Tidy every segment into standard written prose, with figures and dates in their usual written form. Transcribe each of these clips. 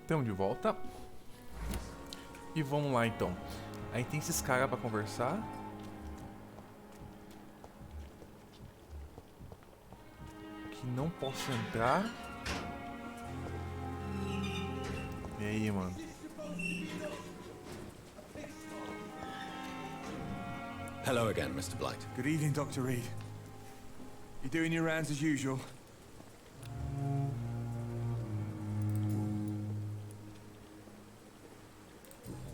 Estamos de volta. E vamos lá então. Aí tem esses caras pra conversar. Que não posso entrar. E aí, mano? Hello again, Mr. Blight. Good evening, Dr. Reed. You doing your rounds as usual?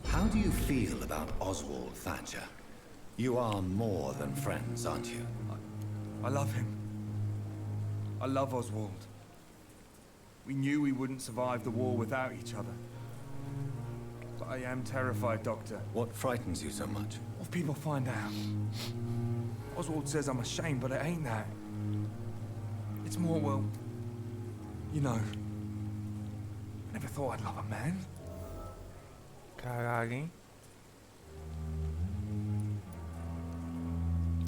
How do you feel about Oswald Thatcher? You are more than friends, aren't you? I love him. I love Oswald. We knew we wouldn't survive the war without each other. But I am terrified, Doctor. What frightens you so much? What if people find out? Oswald says I'm ashamed, but it ain't that. It's more, well, you know. I never thought I'd love a man. Caralho, hein?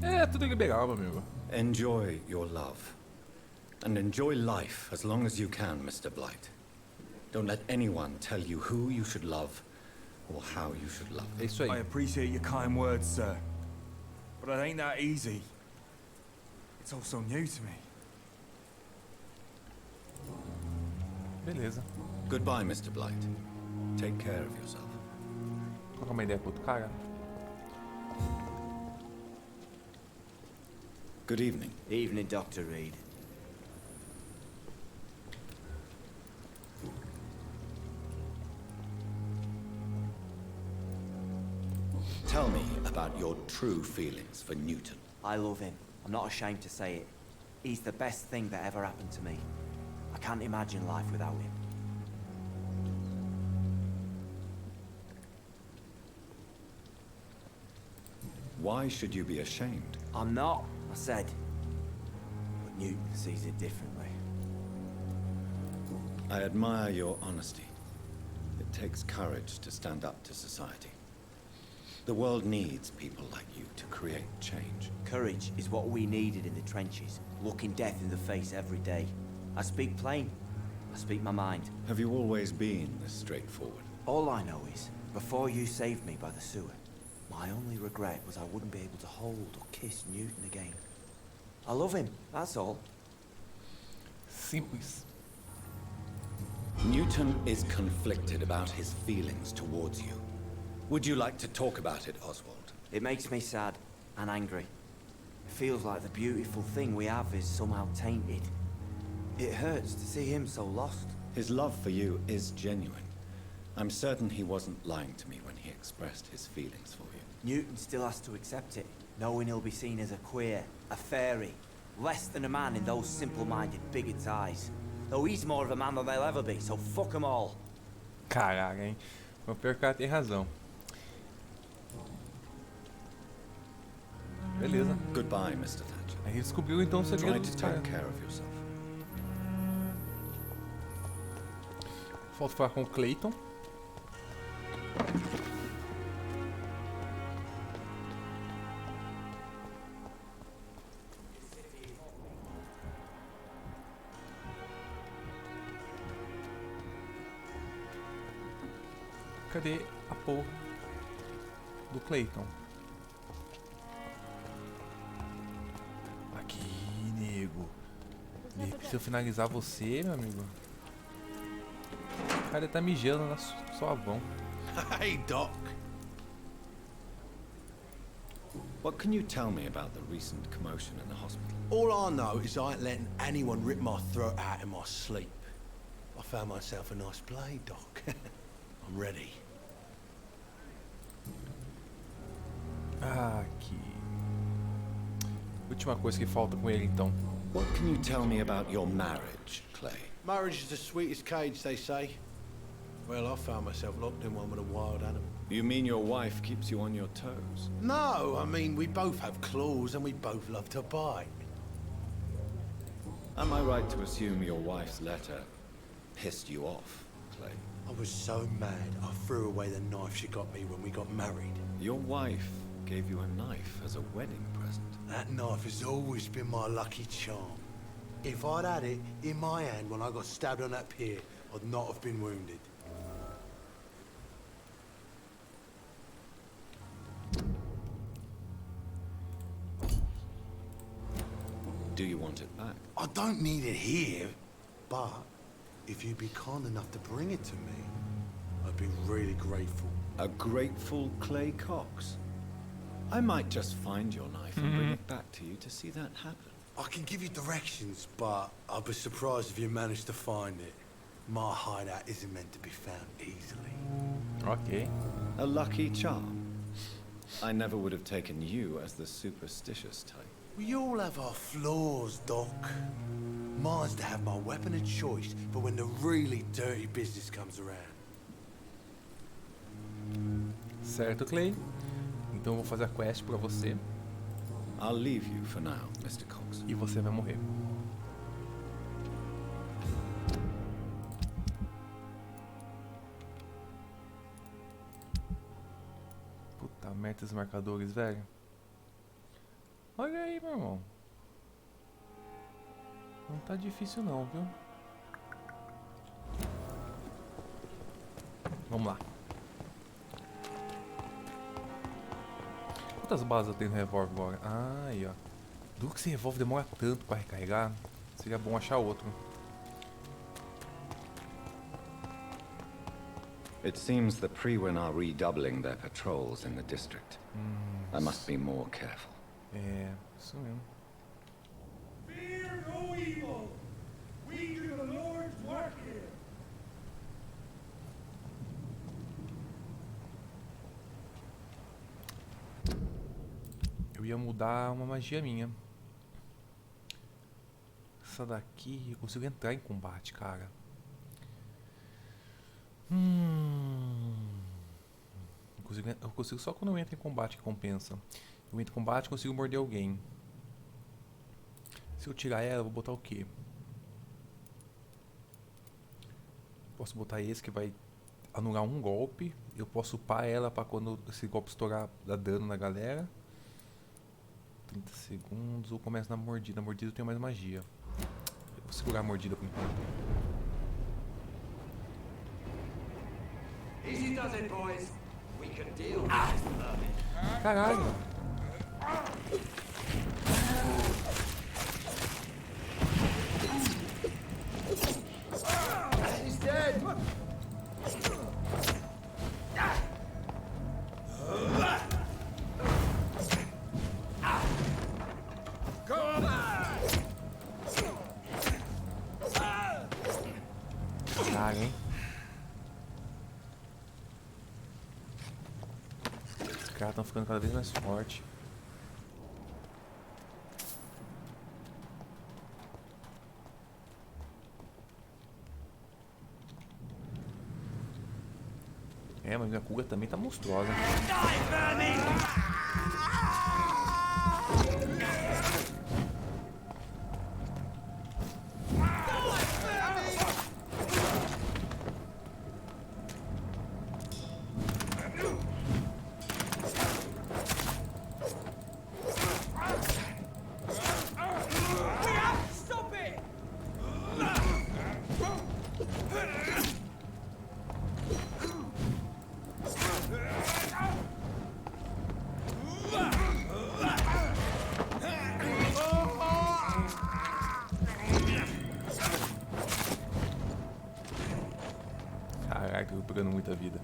É, tudo liberal, meu amigo. Enjoy your love. And enjoy life as long as you can, Mr. Blight. Don't let anyone tell you who you should love or how you should love. É isso aí. I appreciate your kind words, sir. But it ain't that easy. It's all so new to me. Beleza. Goodbye, Mr. Blight. Take care of yourself. Trocar uma ideia com outro cara. Good evening. Evening, Dr. Reed. Tell me about your true feelings for Newton. I love him. I'm not ashamed to say it. He's the best thing that ever happened to me. I can't imagine life without him. Why should you be ashamed? I'm not, I said. But Newton sees it differently. I admire your honesty. It takes courage to stand up to society. The world needs people like you to create change. Courage is what we needed in the trenches, looking death in the face every day. I speak plain. I speak my mind. Have you always been this straightforward? All I know is, before you saved me by the sewer, my only regret was I wouldn't be able to hold or kiss Newton again. I love him, that's all. Simples. Newton is conflicted about his feelings towards you. Would you like to talk about it, Oswald? It makes me sad and angry. It feels like the beautiful thing we have is somehow tainted. It hurts to see him so lost. His love for you is genuine. I'm certain he wasn't lying to me when he expressed his feelings for you. Newton still has to accept it, knowing he'll be seen as a queer, a fairy, less than a man in those simple-minded bigots' eyes. Though he's more of a man than they'll ever be, so fuck 'em all. Caraca, hein? O pior cara tem razão. Beleza. Goodbye, Mr. Thatcher. Aí descobriu então o segredo Try dos to take caras. care of yourself. Falta falar com o Clayton. Cadê a porra do Clayton? Aqui, nego. Se eu finalizar você, meu amigo. O cara tá mijando na sua vão. Hey, Doc. What can you tell me about the recent commotion in the hospital? All I know is I ain't letting anyone rip my throat out in my sleep. I found myself a nice blade, Doc. I'm ready. Aqui. Última coisa que falta com ele então. What can you tell me about your marriage, Clay? Marriage is the sweetest cage, they say. Well, I found myself locked in one with a wild animal. You mean your wife keeps you on your toes? No, I mean, we both have claws and we both love to bite. Am I right to assume your wife's letter pissed you off, Clay? I was so mad, I threw away the knife she got me when we got married. Your wife gave you a knife as a wedding present. That knife has always been my lucky charm. If I'd had it in my hand when I got stabbed on that pier, I'd not have been wounded. want it back. I don't need it here, but if you'd be kind enough to bring it to me, I'd be really grateful. A grateful Clay Cox. I might just find your knife and bring it back to you to see that happen. I can give you directions, but I'd be surprised if you managed to find it. My hideout isn't meant to be found easily. Ok. A lucky charm. I never would have taken you as the superstitious type. We all have our flaws, Doc. Mine's to have my weapon of choice for when the really dirty business comes around. Certo, Clay. Então eu vou fazer a quest pra você I'll leave you for now, Mr. Cox. e você vai morrer. Puta merda, esses marcadores, velho. Olha aí, meu irmão. Não tá difícil não, viu? Vamos lá. Quantas balas eu tenho no revólver agora? Ah, aí, ó. Duro que esse revólver demora tanto pra recarregar. Seria bom achar outro. It seems the Frewen are redoubling their patrols in the district. I must be more careful. É, isso mesmo. Fear no evil. We do the Lord's work here. Eu ia mudar uma magia minha. Essa daqui eu consigo entrar em combate, cara. Eu consigo só quando eu entro em combate que compensa. Eu entro em combate e consigo morder alguém. Se eu tirar ela, eu vou botar o quê? Posso botar esse que vai anular um golpe. Eu posso upar ela pra quando esse golpe estourar dar dano na galera. 30 segundos. Ou começa na mordida. Na mordida eu tenho mais magia. Eu vou segurar a mordida por enquanto. Easy does it, boys. We can deal. Caralho! He's dead. Caralho, hein? Os caras estão ficando cada vez mais fortes. É, mas minha cuga também tá monstruosa. Stop it! Caraca, eu tô pegando muita vida.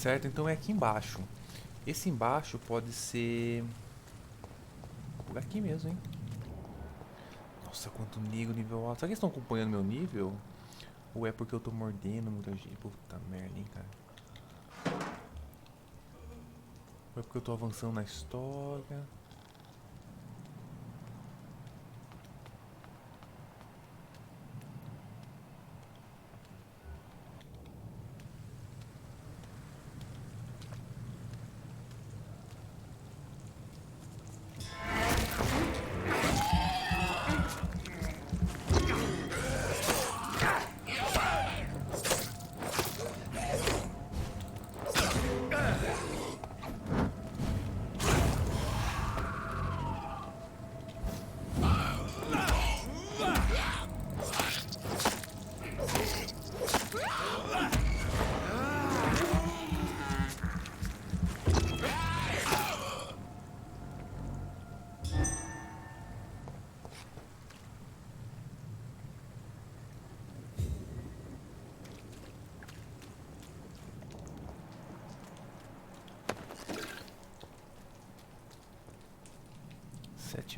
Certo, então é aqui embaixo. Esse embaixo pode ser... por aqui mesmo, hein? Nossa, quanto nível alto. Será que eles estão acompanhando meu nível? Ou é porque eu tô mordendo muita gente? Puta merda, hein, cara. Ou é porque eu tô avançando na história?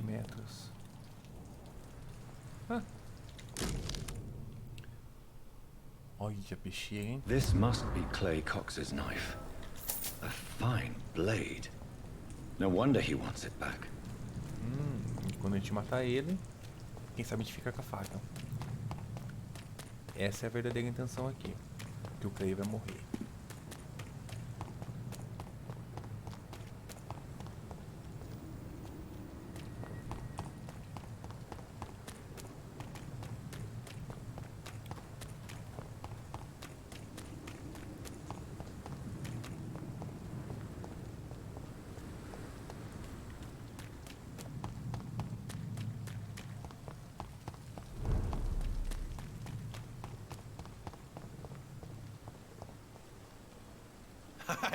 metros. Ah. Olha, bexiga, hein? This must be Clay Cox's knife. A fine blade. No wonder he wants it back. Quando a gente matar ele, quem sabe a gente fica com a faca. Essa é a verdadeira intenção aqui. Que o Clay vai morrer.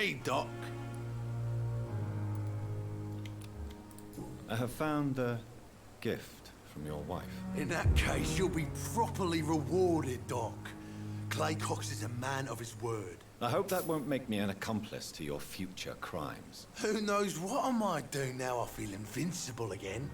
Hey, Doc. I have found a gift from your wife. In that case, you'll be properly rewarded, Doc. Clay Cox is a man of his word. I hope that won't make me an accomplice to your future crimes. Who knows what I might do now I feel invincible again?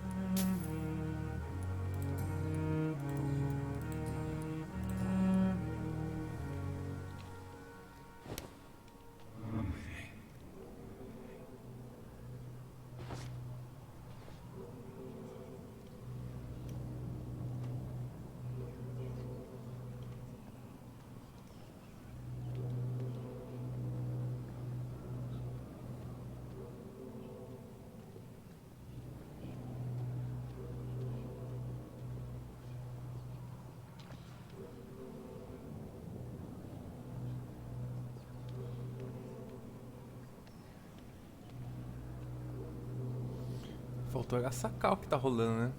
Faltou era sacar o que tá rolando, né?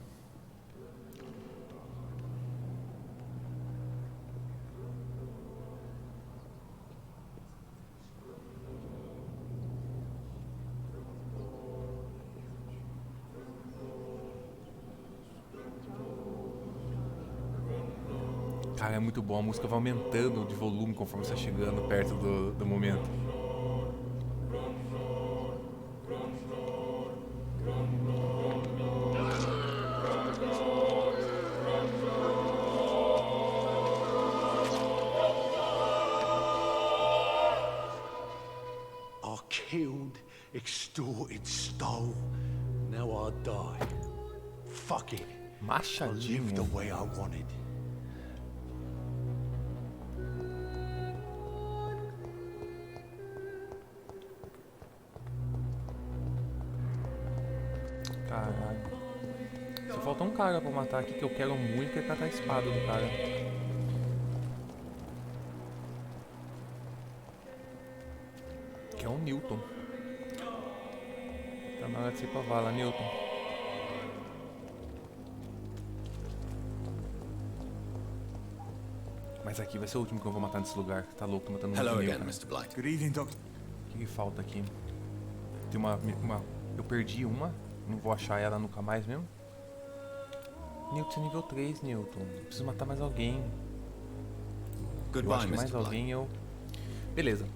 Cara, é muito bom. A música vai aumentando de volume conforme você vai chegando perto do momento. Killed, extorted, stole. Now I die. Fuck it. I lived the Machadinho. way I wanted. Caralho. Só falta um cara pra matar aqui que eu quero muito, que é catar a espada do cara. Que é o Newton. Tá na hora de você ir pra vala, Newton. Mas aqui vai ser o último que eu vou matar nesse lugar. Tá louco, tô matando Hello muito again, Newton. Mr. Blight. Good evening, Doctor. O que falta aqui? Tem uma... Eu perdi uma. Não vou achar ela nunca mais mesmo. Newton, nível 3, Newton. Preciso matar mais alguém. Eu Goodbye, acho que mais Mr. Blight. alguém eu... Beleza.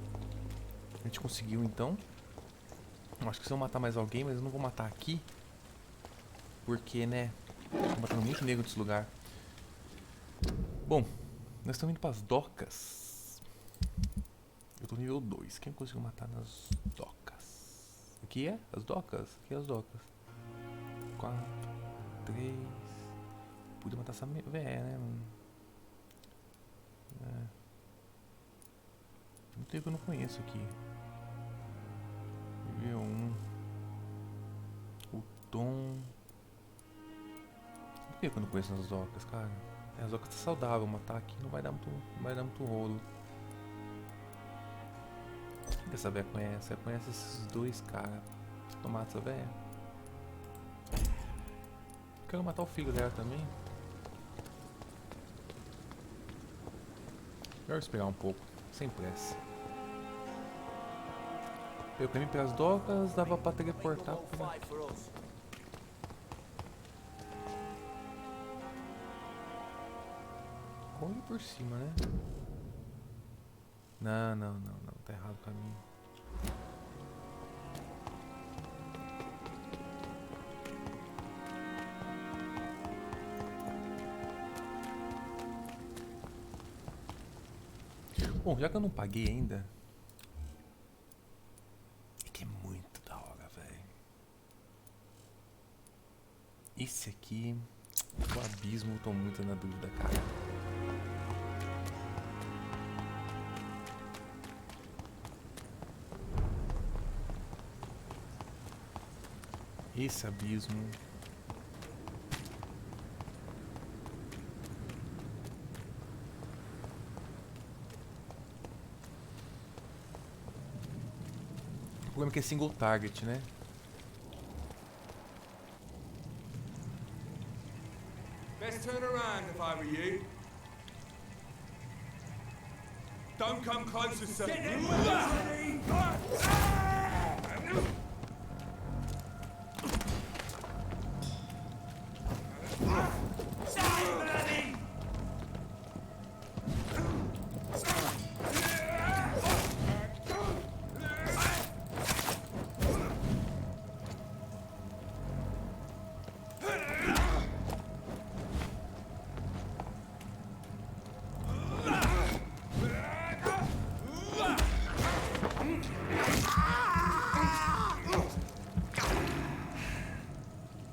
A gente conseguiu então. Eu acho que se eu matar mais alguém, mas eu não vou matar aqui. Porque, né? Tô matando muito negro desse lugar. Bom, nós estamos indo para as docas. Eu tô nível 2. Quem conseguiu matar nas docas? Aqui é? As docas? Aqui é as docas. 4, 3. Podia matar essa véia, né? Não tem que eu não conheço aqui. Nível 1. O Tom. Por que eu não conheço as docas, cara? As docas tá saudável, matar aqui não vai dar muito rolo. O que essa véia conhece? Ela conhece esses dois caras. Não mata essa véia. Quero matar o filho dela também. Melhor esperar um pouco, sem pressa. Pelo caminho pelas docas, dava pra teleportar por aqui. Corre por cima, né? Não, tá errado o caminho. Bom, já que eu não paguei ainda. É que é muito da hora, velho. Esse aqui. O abismo, eu tô muito na dúvida, cara. Esse abismo. O problema é que é single target, né? Best turn around if I were you. Don't come closer, sir.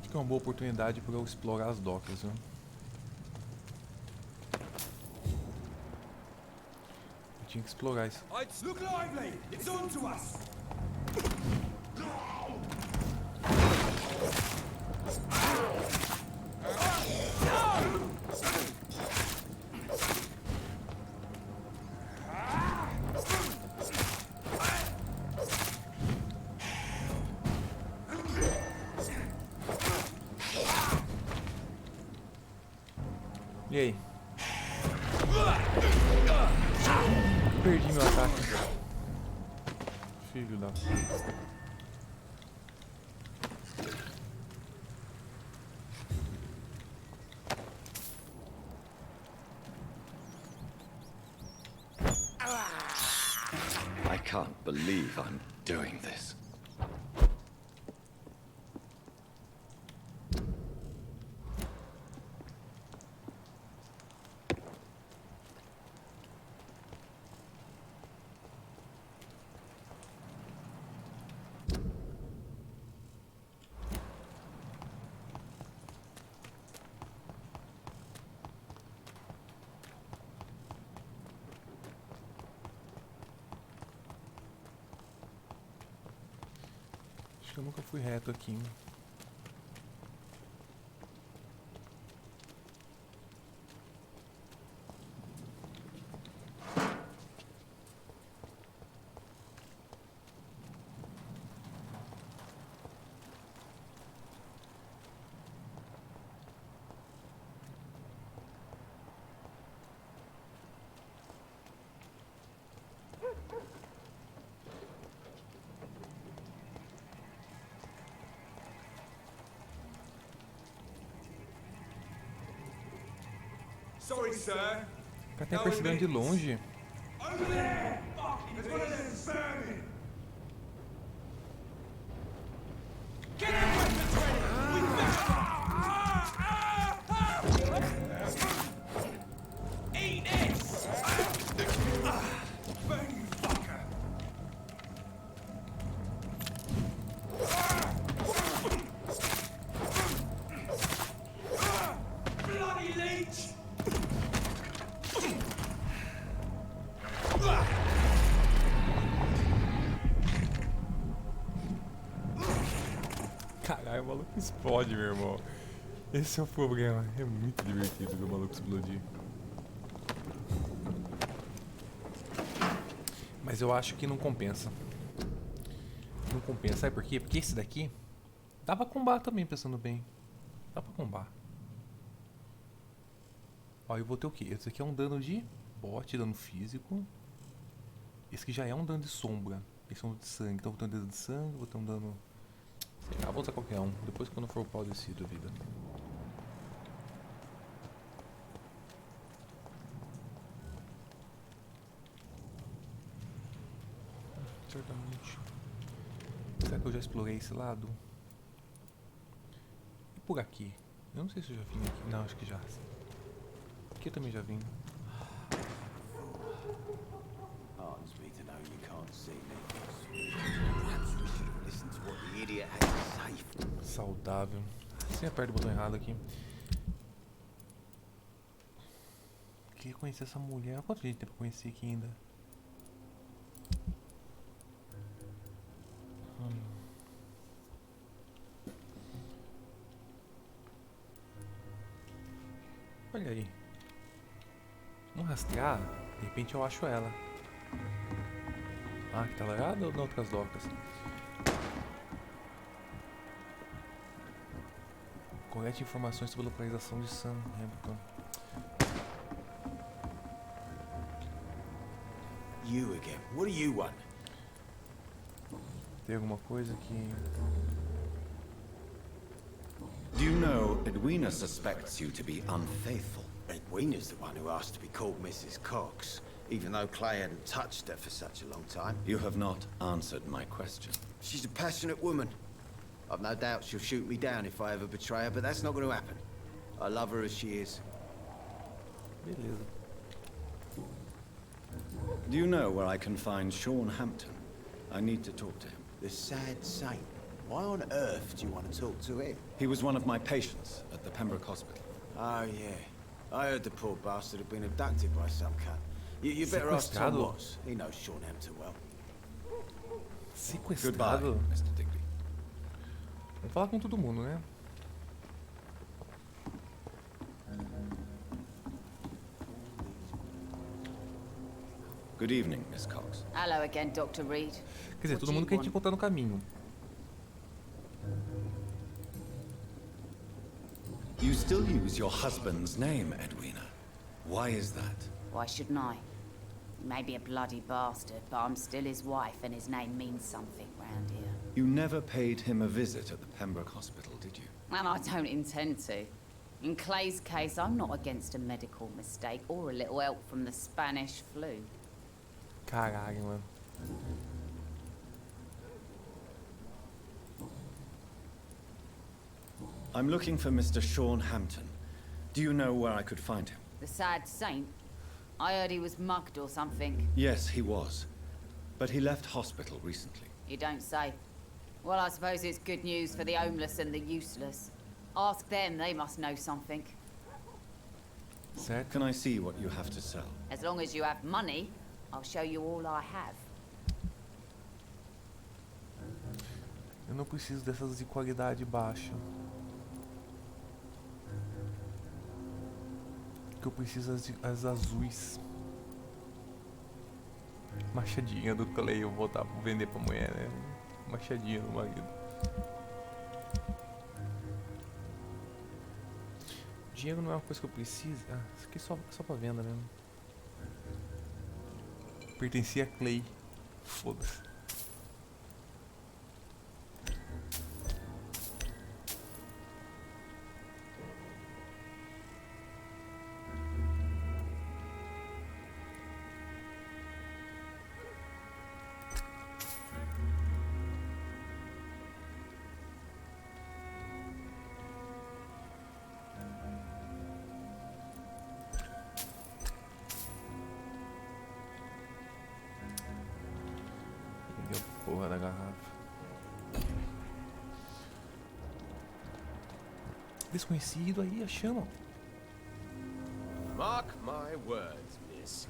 Acho que é uma boa oportunidade para eu explorar as docas, viu? Eu tinha que explorar isso. Look lively! It's on to us! E aí? Perdi meu ataque. Filho da... I can't believe I'm doing this. Acho que eu nunca fui reto aqui, hein? Sorry, sir. O cara tá percebendo de longe. Over there! Fuck! There's one of them vermin! Caralho, o maluco explode, meu irmão. Esse é o problema. É muito divertido ver o maluco explodir. Mas eu acho que não compensa. Não compensa. Sabe por quê? Porque esse daqui dá pra combar também, pensando bem. Dá pra combar. Ó, eu vou ter o quê? Esse aqui é um dano de bote, dano físico. Esse aqui já é um dano de sombra. Esse é um de sangue. Então eu vou ter um dano de sangue, vou ter um dano... Sei lá, vou usar qualquer um. Depois quando for o pau decido a vida. Certamente. Será que eu já explorei esse lado? E por aqui? Eu não sei se eu já vim aqui. Não, acho que já. Aqui eu também já vim. Heartens me to know you can't see me. Perhaps we should have listened to what the idiot had to say. Saudável. Sem aperta o botão errado aqui. Queria conhecer essa mulher. Quanto gente tem pra conhecer aqui ainda? Olha aí. Vamos rastrear. De repente eu acho ela. Ah, que tá largada ou na outras docas? Colete informações sobre a localização de Sam Hampton. You again. What do you want? Tem alguma coisa que... Do you know Edwina suspects you to be unfaithful? Edwina's the one who asked to be called Mrs. Cox, even though Clay hadn't touched her for such a long time. You have not answered my question. She's a passionate woman. I've no doubt she'll shoot me down if I ever betray her, but that's not going to happen. I love her as she is. Beleza. Do you know where I can find Sean Hampton? I need to talk to him. The sad saint. Why on earth do you want to talk to him? He was one of my patients at the Pembroke Hospital. Oh, yeah. I heard the poor bastard had been abducted by some cunt. You better ask Tom Sequestrado? Watts. He knows Sean Hampton well. Goodbye, Sequestrado? Mr. Digby. Vamos falar com todo mundo, né? Good evening, Miss Cox. Hello again, Dr. Reed. Quer dizer, What todo do mundo you que a gente want? encontrar no caminho. You still use your husband's name, Edwina. Why is that? Why shouldn't I? He may be a bloody bastard, but I'm still his wife and his name means something round here. You never paid him a visit at the Pembroke Hospital, did you? And I don't intend to. In Clay's case, I'm not against a medical mistake or a little help from the Spanish flu. Caralho, mano. I'm looking for Mr. Sean Hampton. Do you know where I could find him? The sad saint? I heard he was mugged or something. Yes, he was. But he left hospital recently. You don't say. Well, I suppose it's good news for the homeless and the useless. Ask them, they must know something. Certo? Can I see what you have to sell? As long as you have money, I'll show you all I have. Eu não preciso dessas de qualidade baixa. O que eu preciso as azuis. Machadinha do Clay, eu vou voltar pra vender pra mulher, né? Machadinha do marido. Dinheiro não é uma coisa que eu preciso. Ah, isso aqui é só pra venda mesmo. Pertencia a Clay. Foda-se. Peguei a porra da garrafa. Desconhecido aí, a chama. Mark my words, miss.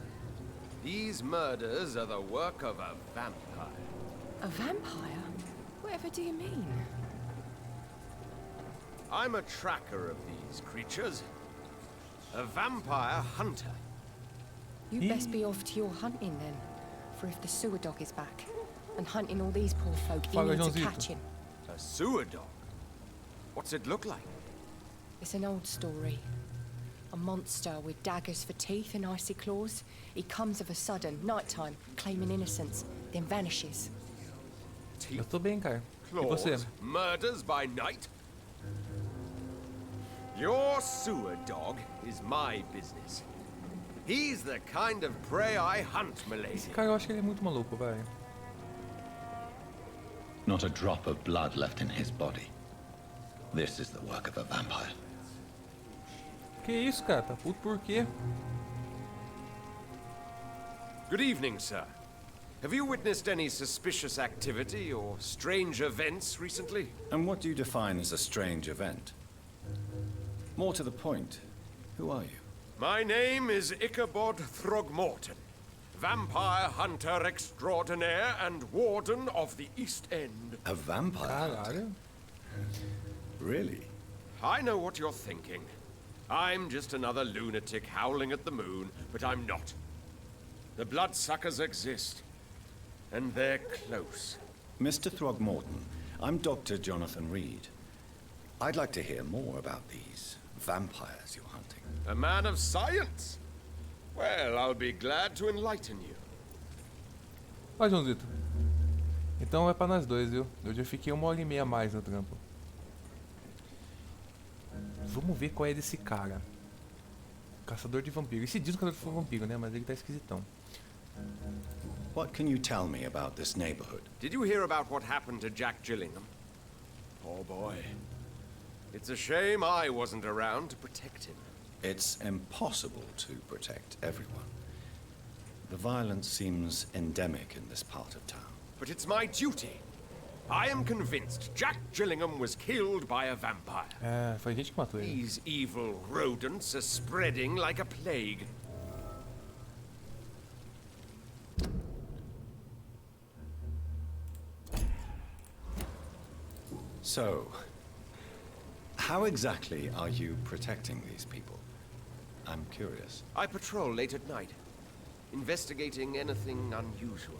These murders are the work of a vampire. A vampire? Whatever do you mean? I'm a tracker of these creatures. A vampire hunter. You best be off to your hunting then. For if the sewer dog is back and hunting all these poor folk, he Fala, needs to Joãozito. catch him. A sewer dog? What's it look like? It's an old story. A monster with daggers for teeth and icy claws. He comes of a sudden, nighttime, claiming innocence, then vanishes. Eu tô bem, cara. E você? Claws, murders by night? Your sewer dog is my business. He's the kind of prey I hunt, milady. Esse cara eu acho que ele é muito maluco, velho. Not a drop of blood left in his body. This is the work of a vampire. Que isso, cara? Tá puto por quê? Good evening, sir. Have you witnessed any suspicious activity or strange events recently? And what do you define as a strange event? More to the point, who are you? My name is Ichabod Throgmorton, vampire hunter extraordinaire and warden of the East End. A vampire? Caralho. Really? I know what you're thinking. I'm just another lunatic howling at the moon, but I'm not. The bloodsuckers exist, and they're close. Mr. Throgmorton, I'm Dr. Jonathan Reed. I'd like to hear more about these vampires you're hunting. A man of science? Well, I'll be glad to enlighten you. Ó, Joãozito. Então é pra nós dois, viu? Eu já fiquei 1h30 a mais no trampo. Vamos ver qual é desse cara. Caçador de vampiro. Esse diz que é vampiro, né? Mas ele tá esquisitão. What can you tell me about this neighborhood? Did you hear about what happened to Jack Gillingham? Poor boy. It's a shame I wasn't around to protect him. It's impossible to protect everyone. The violence seems endemic in this part of town. But it's my duty. I am convinced Jack Gillingham was killed by a vampire. É, foi a gente que matou ele. These evil rodents are spreading like a plague. So, how exactly are you protecting these people? I'm curious. I patrol late at night, investigating anything unusual.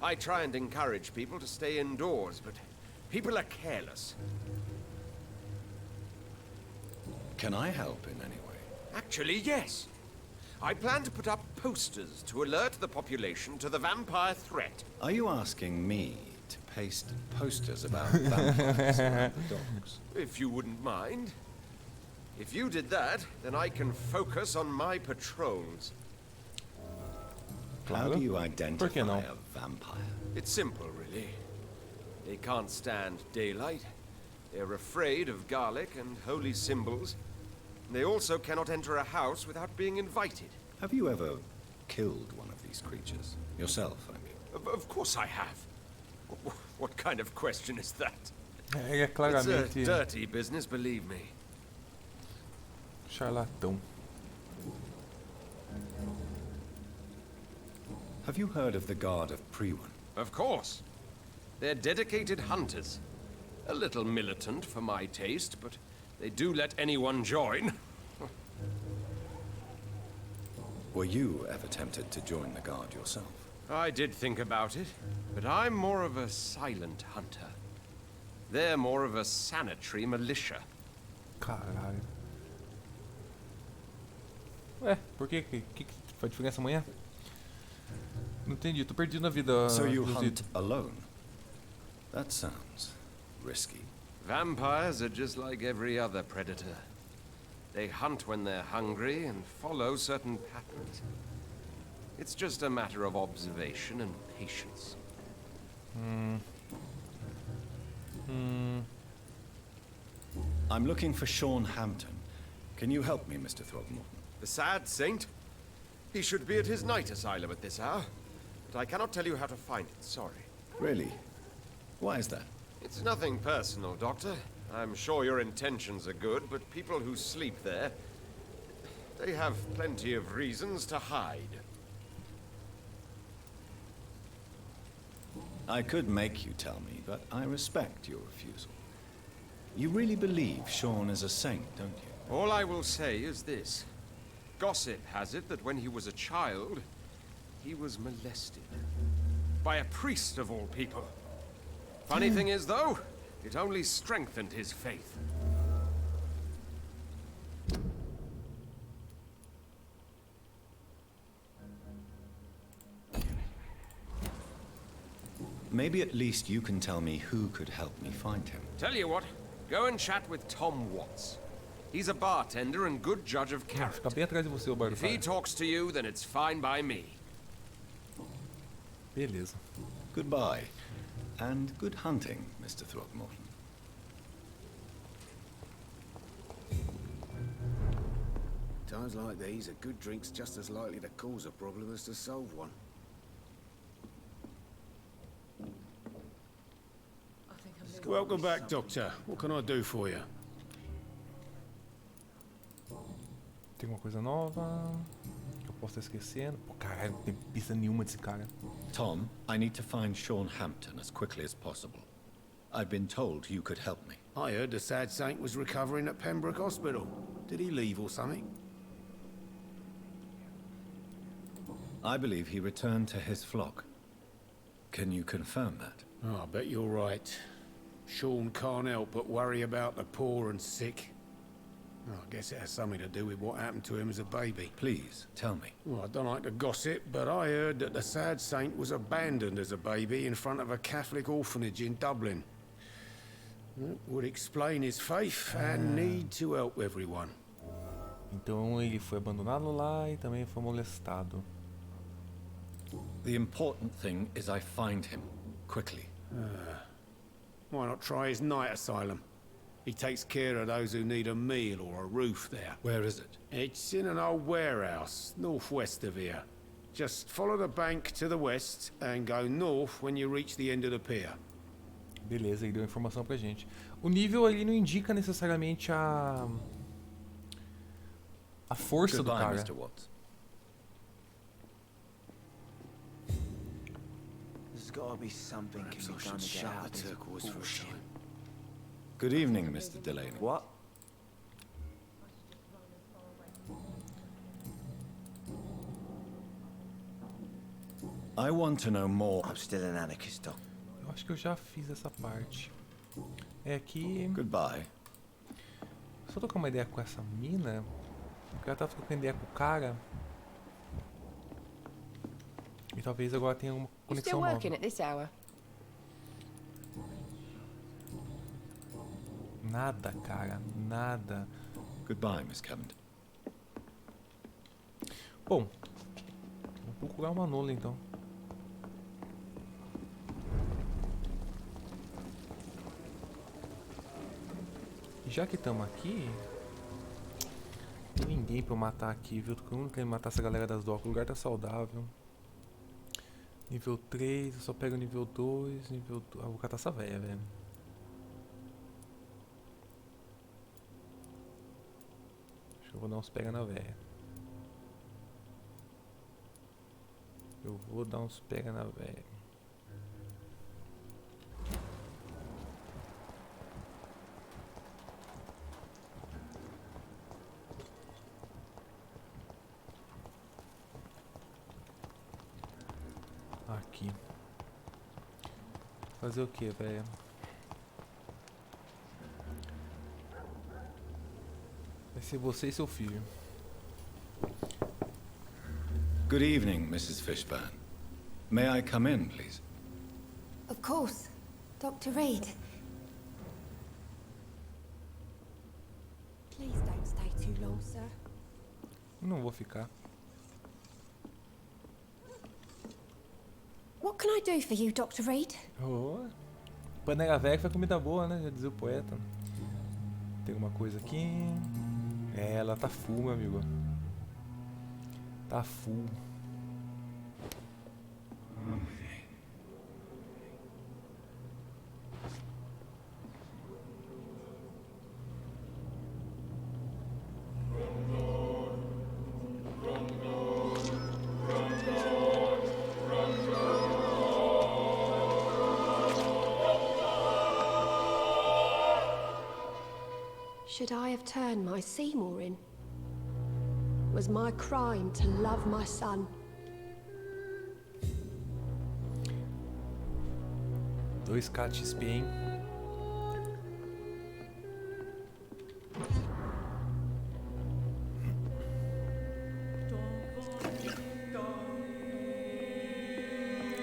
I try and encourage people to stay indoors, but people are careless. Can I help in any way? Actually, yes. I plan to put up posters to alert the population to the vampire threat. Are you asking me to paste posters about vampires around the docks? If you wouldn't mind. If you did that, then I can focus on my patrols. How do you identify no? a vampire? It's simple, really. They can't stand daylight. They're afraid of garlic and holy symbols. They also cannot enter a house without being invited. Have you ever killed one of these creatures? Yourself, I mean. Of course I have. What kind of question is that? Ele é It's a claramente dirty business, believe me. charlatão. Have you heard of the Guard of Priwen? Of course. They're dedicated hunters. A little militant for my taste, but they do let anyone join. Were you ever tempted to join the Guard yourself? I did think about it, but I'm more of a silent hunter. They're more of a sanitary militia. Caralho. Ué, por que faz diferença amanhã? Não entendi, tô perdido na vida. So you Joãozito. hunt alone? That sounds risky. Vampires are just like every other predator. They hunt when they're hungry and follow certain patterns. It's just a matter of observation and patience. I'm looking for Sean Hampton. Can you help me, Mr. Throgmorton? The sad saint? He should be at his night asylum at this hour. But I cannot tell you how to find it, sorry. Really? Why is that? It's nothing personal, Doctor. I'm sure your intentions are good, but people who sleep there, they have plenty of reasons to hide. I could make you tell me, but I respect your refusal. You really believe Sean is a saint, don't you? All I will say is this. Gossip has it that when he was a child, he was molested. By a priest of all people. Funny thing is, though, it only strengthened his faith. Maybe at least you can tell me who could help me find him. Tell you what, go and chat with Tom Watts. He's a bartender and good judge of character. Fica bem atrás de você, o If he talks to you, then it's fine by me. Beleza. Goodbye. And good hunting, Mr. Throckmorton. Times like these, a good drink's just as likely to cause a problem as to solve one. Welcome back, Doctor. What can I do for you? Tem alguma coisa nova que eu posso estar esquecendo? Pô, caralho, não tem pista nenhuma desse cara. Tom, I need to find Sean Hampton as quickly as possible. I've been told you could help me. I heard the sad saint was recovering at Pembroke Hospital. Did he leave or something? I believe he returned to his flock. Can you confirm that? Oh, I bet you're right. Sean can't help but worry about the poor and sick. Oh, I guess it has something to do with what happened to him as a baby. Please, tell me. Well, I don't like to gossip, but I heard that the sad saint was abandoned as a baby in front of a Catholic orphanage in Dublin. That would explain his faith and need to help everyone. Então ele foi abandonado lá e também foi molestado. The important thing is I find him, quickly. Why not try his night asylum? He takes care of those who need a meal or a roof there. Where is it? It's in an old warehouse, northwest of here. Just follow the bank to the west and go north when you reach the end of the pier. Beleza, ele deu informação pra gente. O nível ali não indica necessariamente a força do Goodbye, cara. Mr. Watts. There's gotta be something can be done to get out of this turquoise for a bullshit. time. Good evening, Mr. Delaney. What? I want to know more. I'm still an anarchist, Doc. Eu acho que eu já fiz essa parte. É aqui. Goodbye. Só trocar uma ideia com essa mina. Porque ela tava trocando ideia com o cara. E talvez agora tenha uma You conexão still nova. working at this hour? Nada, cara. Nada. Goodbye, Miss Cavendish. Bom. Vou procurar uma Nola então. E já que estamos aqui. Não tem ninguém pra eu matar aqui, viu? Tô querendo matar essa galera das docas. O lugar tá saudável. Nível 3, eu só pego nível 2, nível 2. Ah, vou catar essa véia, velho. Acho que eu vou dar uns pega na véia. Eu vou dar uns pega na véia. Aqui. Fazer o que, velho? Vai ser você e seu filho. Good evening, Mrs. Fishburne. May I come in, please? Of course. Dr. Reed. Please don't stay too long, sir. Não vou ficar. What can I do for you, Dr. Reed? Oh. Panela velha que foi comida boa, né? Já dizia o poeta. Tem alguma coisa aqui. É, ela tá full, meu amigo. Tá full. Should I have turned my Seymour in? Was my crime to love my son? Dois KXP, hein?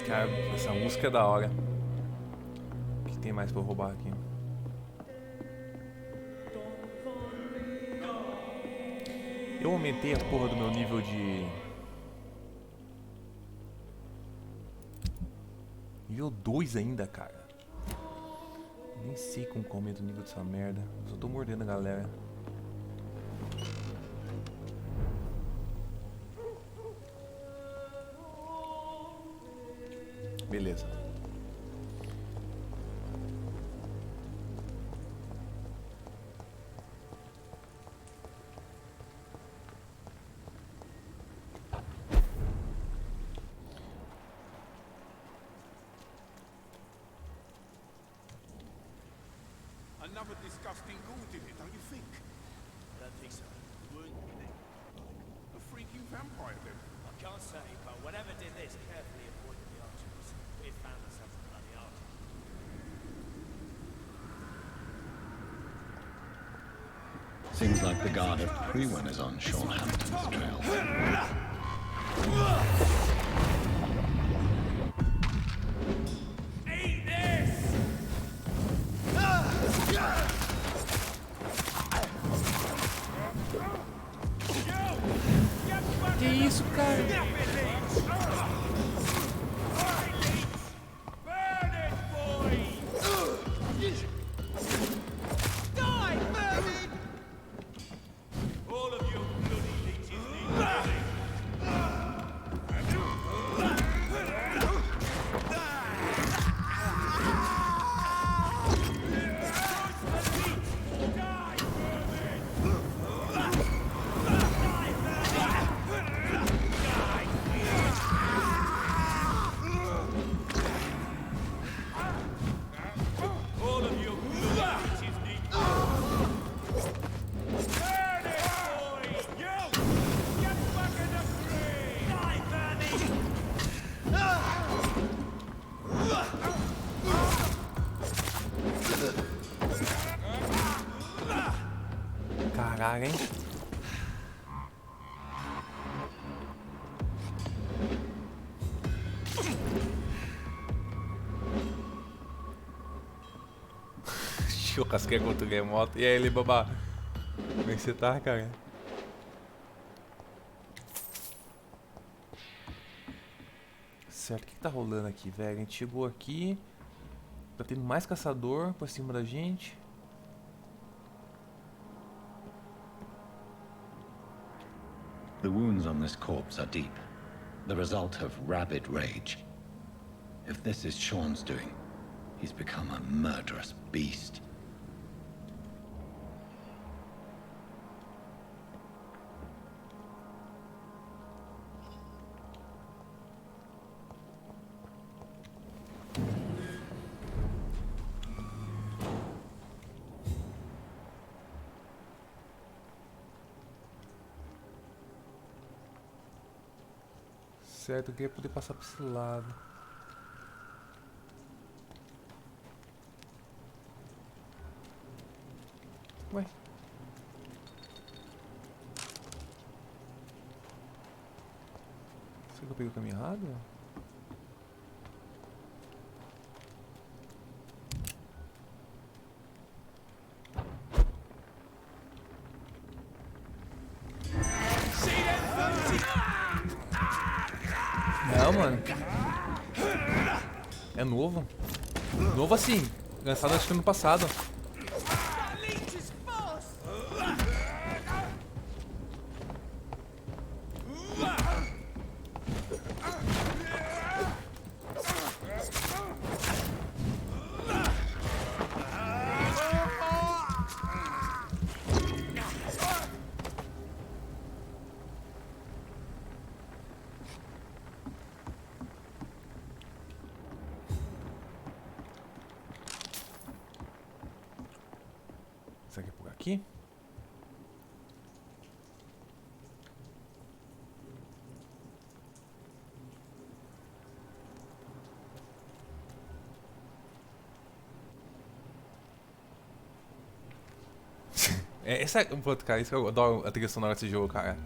Cara, essa música é da hora. O que tem mais pra eu roubar aqui? Eu aumentei a porra do meu nível de... Nível 2 ainda, cara. Nem sei como que aumenta o nível dessa merda. Eu só tô mordendo a galera. Beleza. Another disgusting ghoul did it, don't you think? I don't think so. Weren't they? A freaking vampire then. I can't say, but whatever did this carefully avoided the archers. We found ourselves a bloody archer. Seems like the guard of Prewen is on Sean Hampton's trail. Eat this! Que isso, cara? Burn it, boys! Die, vermin! All of you bloody leeches need killing. Caralho, hein? Churrasqueira contra o remoto. E aí, ele babá? Como é que você tá, cara? Certo, o que tá rolando aqui, velho? A gente chegou aqui. Tá tendo mais caçador pra cima da gente. The wounds on this corpse are deep, the result of rabid rage. If this is Sean's doing, he's become a murderous beast. Certo, eu queria poder passar pra esse lado. Ué? Será que eu peguei o caminho errado? Não, mano. É novo. Novo assim. Lançado acho que ano passado. Será que é por aqui? Essa, puta, cara, isso que eu adoro a trilha sonora desse jogo, cara.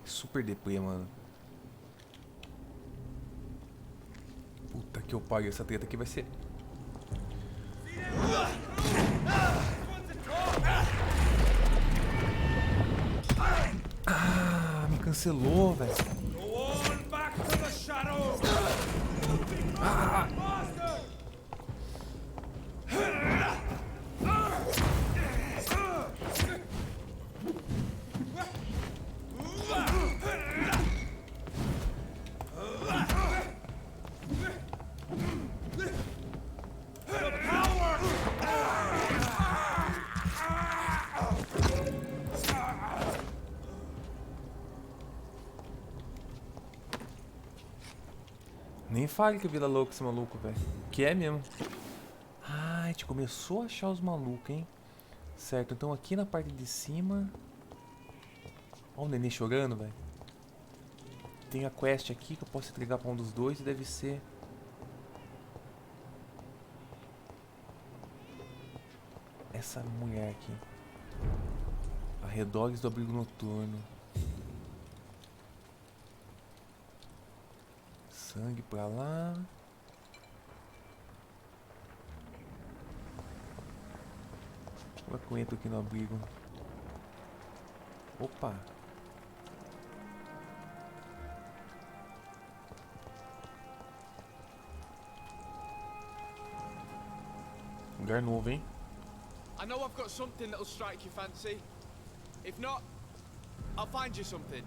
Super deprê, mano. Puta que eu pariu, essa treta aqui vai ser... Ah, me cancelou, velho. Ah. Nem fale que vira louco esse maluco, velho. Que é mesmo. Ah, a gente começou a achar os malucos, hein? Certo, então aqui na parte de cima... Olha o neném chorando, velho. Tem a quest aqui que eu posso entregar pra um dos dois e deve ser... Essa mulher aqui. Arredores do abrigo noturno. Sangue pra lá. Como é que eu entro aqui no abrigo? Opa! Lugar novo, hein? I know I've got something that'll strike your fancy. If not, I'll find you something.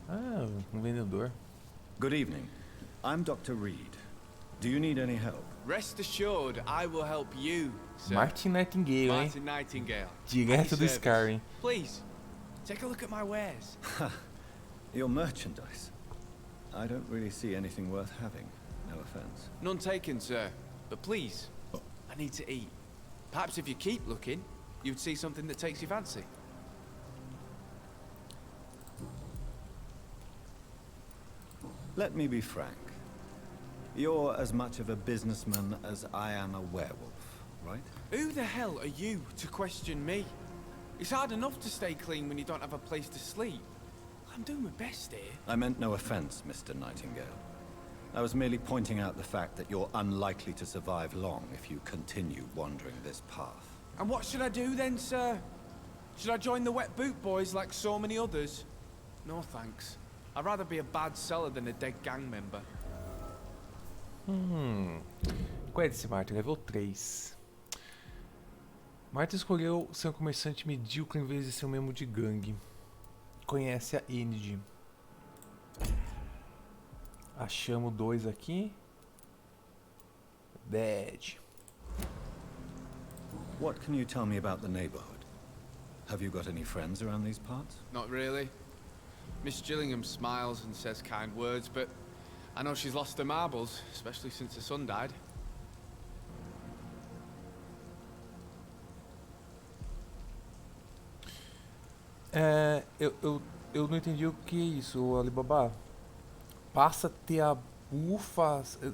Ah, vendedor. Good evening. I'm Dr. Reed. Do you need any help? Rest assured, I will help you, sir. Martin Nightingale, hein? Martin Nightingale. Direto do Skyrim. Please, take a look at my wares. Your merchandise. I don't really see anything worth having. No offense. None taken, sir. But please, I need to eat. Perhaps if you keep looking, you'd see something that takes your fancy. Let me be frank. You're as much of a businessman as I am a werewolf, right? Who the hell are you to question me? It's hard enough to stay clean when you don't have a place to sleep. I'm doing my best here. I meant no offense, Mr. Nightingale. I was merely pointing out the fact that you're unlikely to survive long if you continue wandering this path. And what should I do then, sir? Should I join the wet boot boys like so many others? No thanks. I'd rather be a bad seller than a dead gang member. Qual é desse Martin? Level 3. Martin escolheu ser um comerciante medíocre em vez de ser um membro de gangue. Conhece a Enid. Achamos dois aqui. Dead. What can you tell me about the neighborhood? Have you got any friends around these parts? Not really. Miss Gillingham smiles and says kind words, but I know she's lost her marbles, especially since her son died. Eu não entendi o que é isso, Alibaba. Passa a ter a bufa. Eu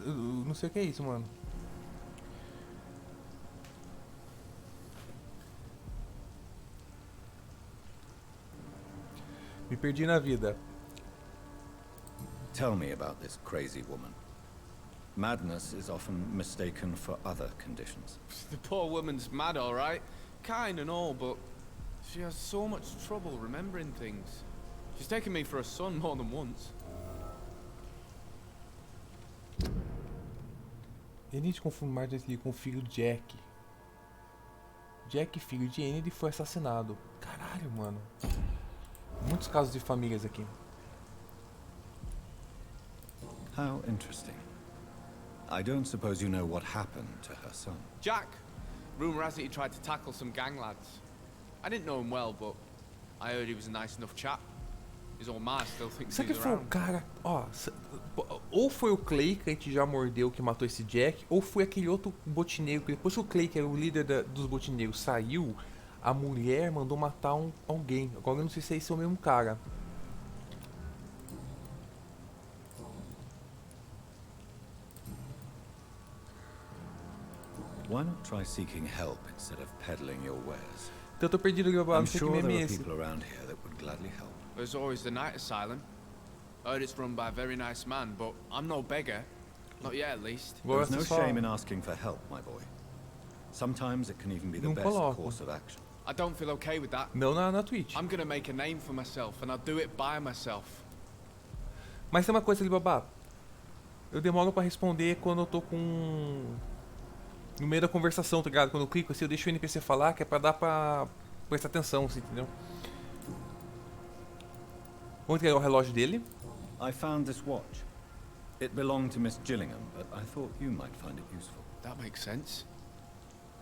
não sei o que é isso, mano. Me perdi na vida. Tell me about this crazy woman. Madness is often mistaken for other conditions. The poor woman's mad, all right. Kind and all, but she has so much trouble remembering things. She's taken me for a son more than once. Enid confunde Martin com o filho Jack. Jack, filho de Enid, foi assassinado. Caralho, mano. Muitos casos de famílias aqui. How interesting. I don't suppose you know what happened to her son. Jack. Rumor has it he tried to tackle some gang lads. I didn't know him well, but I heard he was a nice enough chap. His old man still thinks Será que he's foi o around. cara... Ó, ou foi o Clay que a gente já mordeu que matou esse Jack, ou foi aquele outro botineiro que depois que o Clay, que era o líder dos botineiros, saiu, a mulher mandou matar alguém. Agora eu não sei se esse é o mesmo cara. Why not try seeking help instead of peddling your wares? Então eu tô perdido aqui, I'm não sei que sure meme there é are esse. people around here that would gladly help. There's always the night asylum. Heard it's run by a very nice man, but I'm no beggar. Not yet, at least. There's no shame in asking for help, my boy. Sometimes it can even be the best course of action. I don't feel okay with that. Não na Twitch. I'm gonna make a name for myself, and I'll do it by myself. Mas tem uma coisa ali, babá. Eu demoro pra responder quando eu tô com... no meio da conversação, tá ligado? Quando eu clico assim, eu deixo o NPC falar, que é pra dar pra prestar atenção, assim, entendeu? Onde que é o relógio dele? I found this watch. It belonged to Miss Gillingham, but I thought you might find it useful. That makes sense.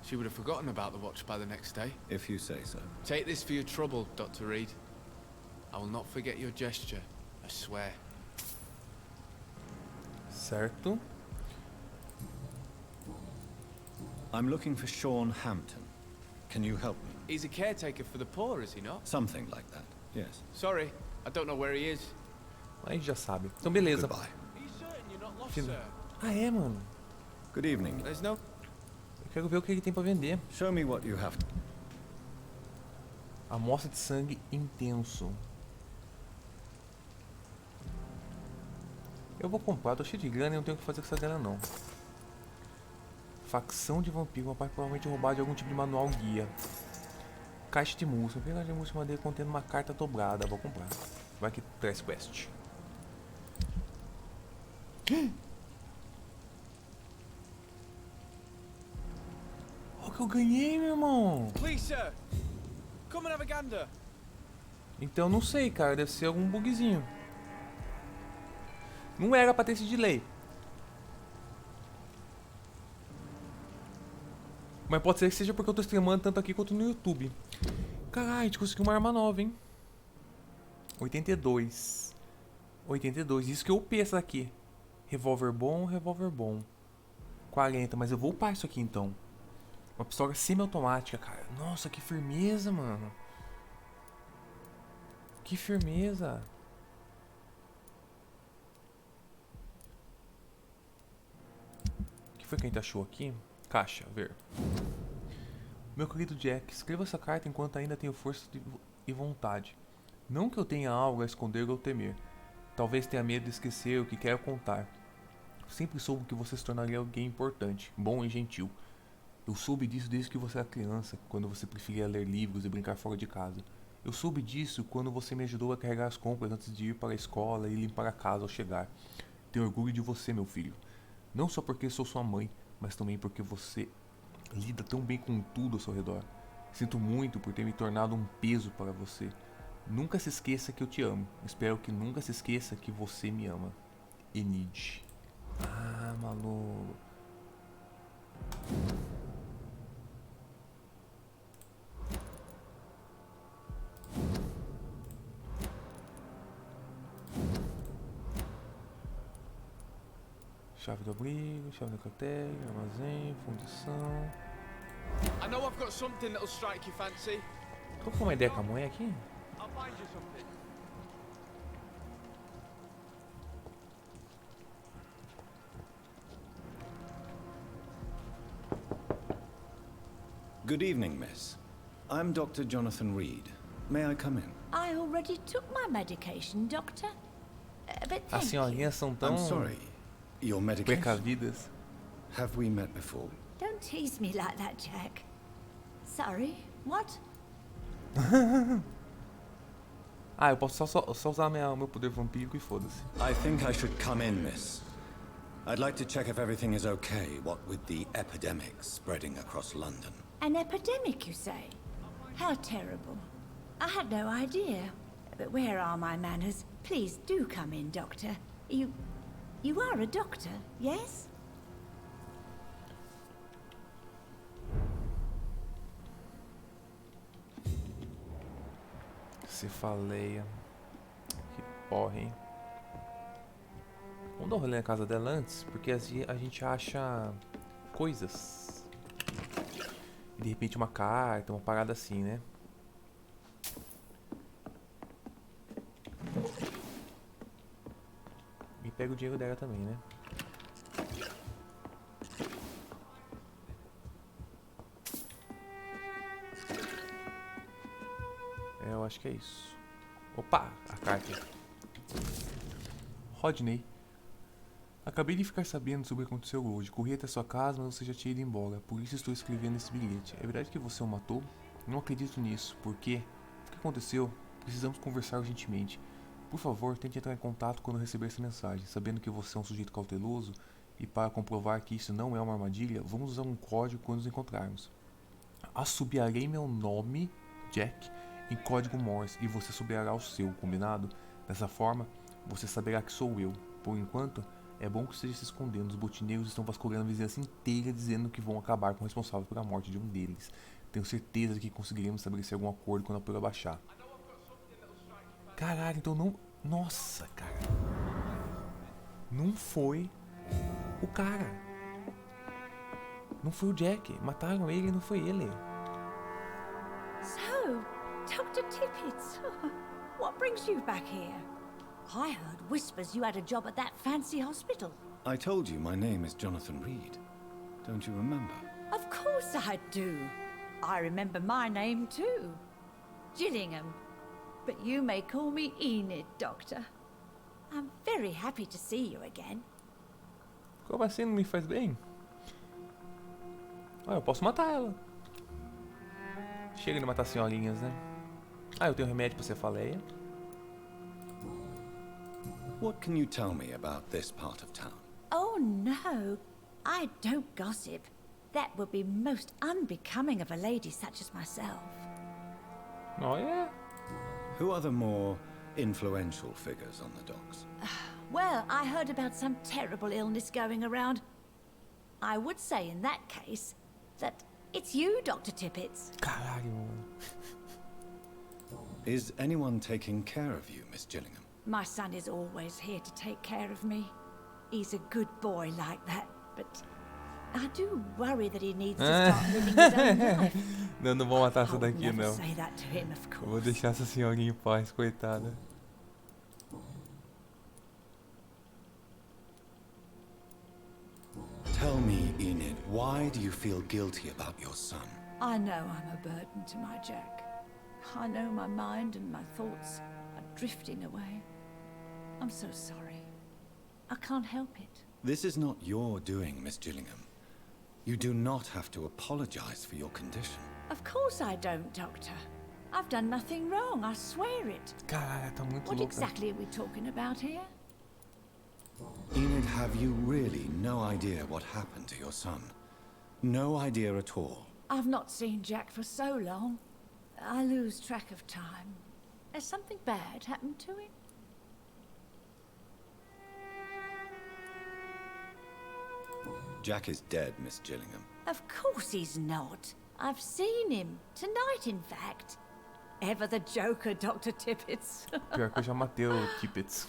She would have forgotten about the watch by the next day. If you say so. Take this for your trouble, Dr. Reed. I will not forget your gesture, I swear. Certo. I'm looking for Sean Hampton. Can you help me? He's a caretaker for the poor, is he not? Something like that, yes. Sorry, I don't know where he is. A gente já sabe. Então beleza. Goodbye. Ah, é, mano. Good evening. There's no... Eu quero ver o que ele tem pra vender. Show me what you have. Amostra de sangue intenso. Eu vou comprar, tô cheio de grana e não tenho o que fazer com essa grana não. Facção de vampiro, uma parte provavelmente roubada de algum tipo de manual guia. Caixa de música, pegar de música madeira contendo uma carta dobrada, vou comprar. Vai que traz quest. Olha o que eu ganhei, meu irmão. Please, sir. Come and have a gander. Então não sei, cara, deve ser algum bugzinho. Não era pra ter esse delay. Mas pode ser que seja porque eu tô streamando tanto aqui quanto no YouTube. Caralho, a gente conseguiu uma arma nova, hein? 82. 82, isso que eu upei essa daqui. Revólver bom, revólver bom. 40, mas eu vou upar isso aqui então. Uma pistola semi-automática, cara. Nossa, que firmeza, mano. Que firmeza. O que foi que a gente achou aqui? Caixa, ver. Meu querido Jack, escreva essa carta enquanto ainda tenho força e vontade. Não que eu tenha algo a esconder ou temer. Talvez tenha medo de esquecer o que quero contar. Sempre soube que você se tornaria alguém importante, bom e gentil. Eu soube disso desde que você era criança, quando você preferia ler livros e brincar fora de casa. Eu soube disso quando você me ajudou a carregar as compras antes de ir para a escola e limpar a casa ao chegar. Tenho orgulho de você, meu filho. Não só porque sou sua mãe, mas também porque você lida tão bem com tudo ao seu redor. Sinto muito por ter me tornado um peso para você. Nunca se esqueça que eu te amo. Espero que nunca se esqueça que você me ama. Enid. Ah, maluco. Chave do abrigo, chave da carteira, armazém, fundição. I know I've got something that'll strike your fancy. Tô com uma ideia com a mãe aqui? I'll find you something. Good evening, miss. I'm Dr. Jonathan Reed. May I come in? I already took my medication, Doctor. But As thank you. senhorinhas são tão I'm sorry. Your medication? precavidas. Have we met before? Don't tease me like that, Jack. Sorry, what? Ah, eu posso só usar meu poder vampírico e foda-se. I think I should come in, miss. I'd like to check if everything is okay, what with the epidemic spreading across London. An epidemic, you say? How terrible. I had no idea. But where are my manners? Please do come in, Doctor. You are a doctor, yes? Cefaleia. Que porra, hein? Vamos dar um rolê na casa dela antes, porque assim a gente acha coisas. De repente uma carta, uma parada assim, né? E pega o dinheiro dela também, né? Eu acho que é isso. Opa, a carta. Rodney. Acabei de ficar sabendo sobre o que aconteceu hoje. Corri até sua casa, mas você já tinha ido embora. Por isso estou escrevendo esse bilhete. É verdade que você o matou? Não acredito nisso. Por quê? O que aconteceu? Precisamos conversar urgentemente. Por favor, tente entrar em contato quando receber essa mensagem. Sabendo que você é um sujeito cauteloso, e para comprovar que isso não é uma armadilha, vamos usar um código quando nos encontrarmos. Assobiarei meu nome, Jack, em código Morse, e você assobiará o seu, combinado? Dessa forma, você saberá que sou eu. Por enquanto, é bom que esteja se escondendo. Os botineiros estão vasculhando a vizinhança inteira, dizendo que vão acabar com o responsável pela morte de um deles. Tenho certeza de que conseguiremos estabelecer algum acordo quando a poeira baixar. Caralho, então não... Nossa, cara. Não foi o cara. Não foi o Jack. Mataram ele e não foi ele. So, Dr. Tippett, what brings you back here? I heard whispers you had a job at that fancy hospital. I told you my name is Jonathan Reed. Don't you remember? Of course I do. I remember my name too. Gillingham. But you may call me Enid, Doctor. I'm very happy to see you again. Como assim não me faz bem? Ah, eu posso matar ela. Chega de matar senhorinhas, né? Ah, eu tenho remédio pra cefaleia. What can you tell me about this part of town? Oh no, I don't gossip. That would be most unbecoming of a lady such as myself. Oh yeah? Who are the more influential figures on the docks? Well, I heard about some terrible illness going around. I would say in that case that it's you, Dr. Tippett. Caralho. Is anyone taking care of you, Miss Gillingham? My son is always here to take care of me. He's a good boy like that, but I do worry that he needs to start living his own life. Não vou matar essa I would daqui, never não. say that to him, of Eu course. vou deixar essa senhorinha em paz, coitada. Tell me, Enid, why do you feel guilty about your son? I know I'm a burden to my Jack. I know my mind and my thoughts are drifting away. I'm so sorry. I can't help it. This is not your doing, Miss Gillingham. You do not have to apologize for your condition. Of course I don't, Doctor. I've done nothing wrong, I swear it. Caralho, tá muito What louca. exactly are we talking about here? Enid, have you really no idea what happened to your son? No idea at all? I've not seen Jack for so long. I lose track of time. Has something bad happened to him? Jack is dead, Miss Gillingham. Of course he's not. I've seen him. Tonight, in fact. Ever the joker, Dr. Tippett. Pior que eu já matei o Tippett.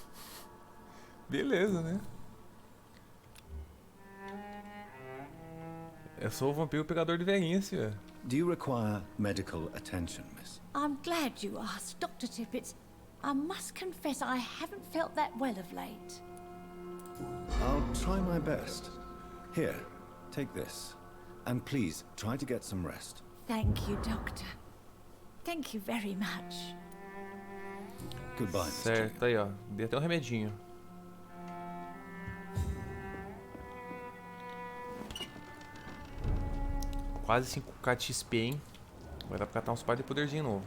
Beleza, né? Eu sou o vampiro pegador de velhinhas, senhor. Do you require medical attention, miss? I'm glad you asked, Dr. Tippett. I must confess I haven't felt that well of late. I'll try my best. Here, take this. And please, try to get some rest. Thank you, Doctor. Thank you very much. Goodbye, Miss Certo, aí ó. Dei até um remedinho. Quase 5k de XP, hein? Vai dar pra catar uns par de poderzinho novo.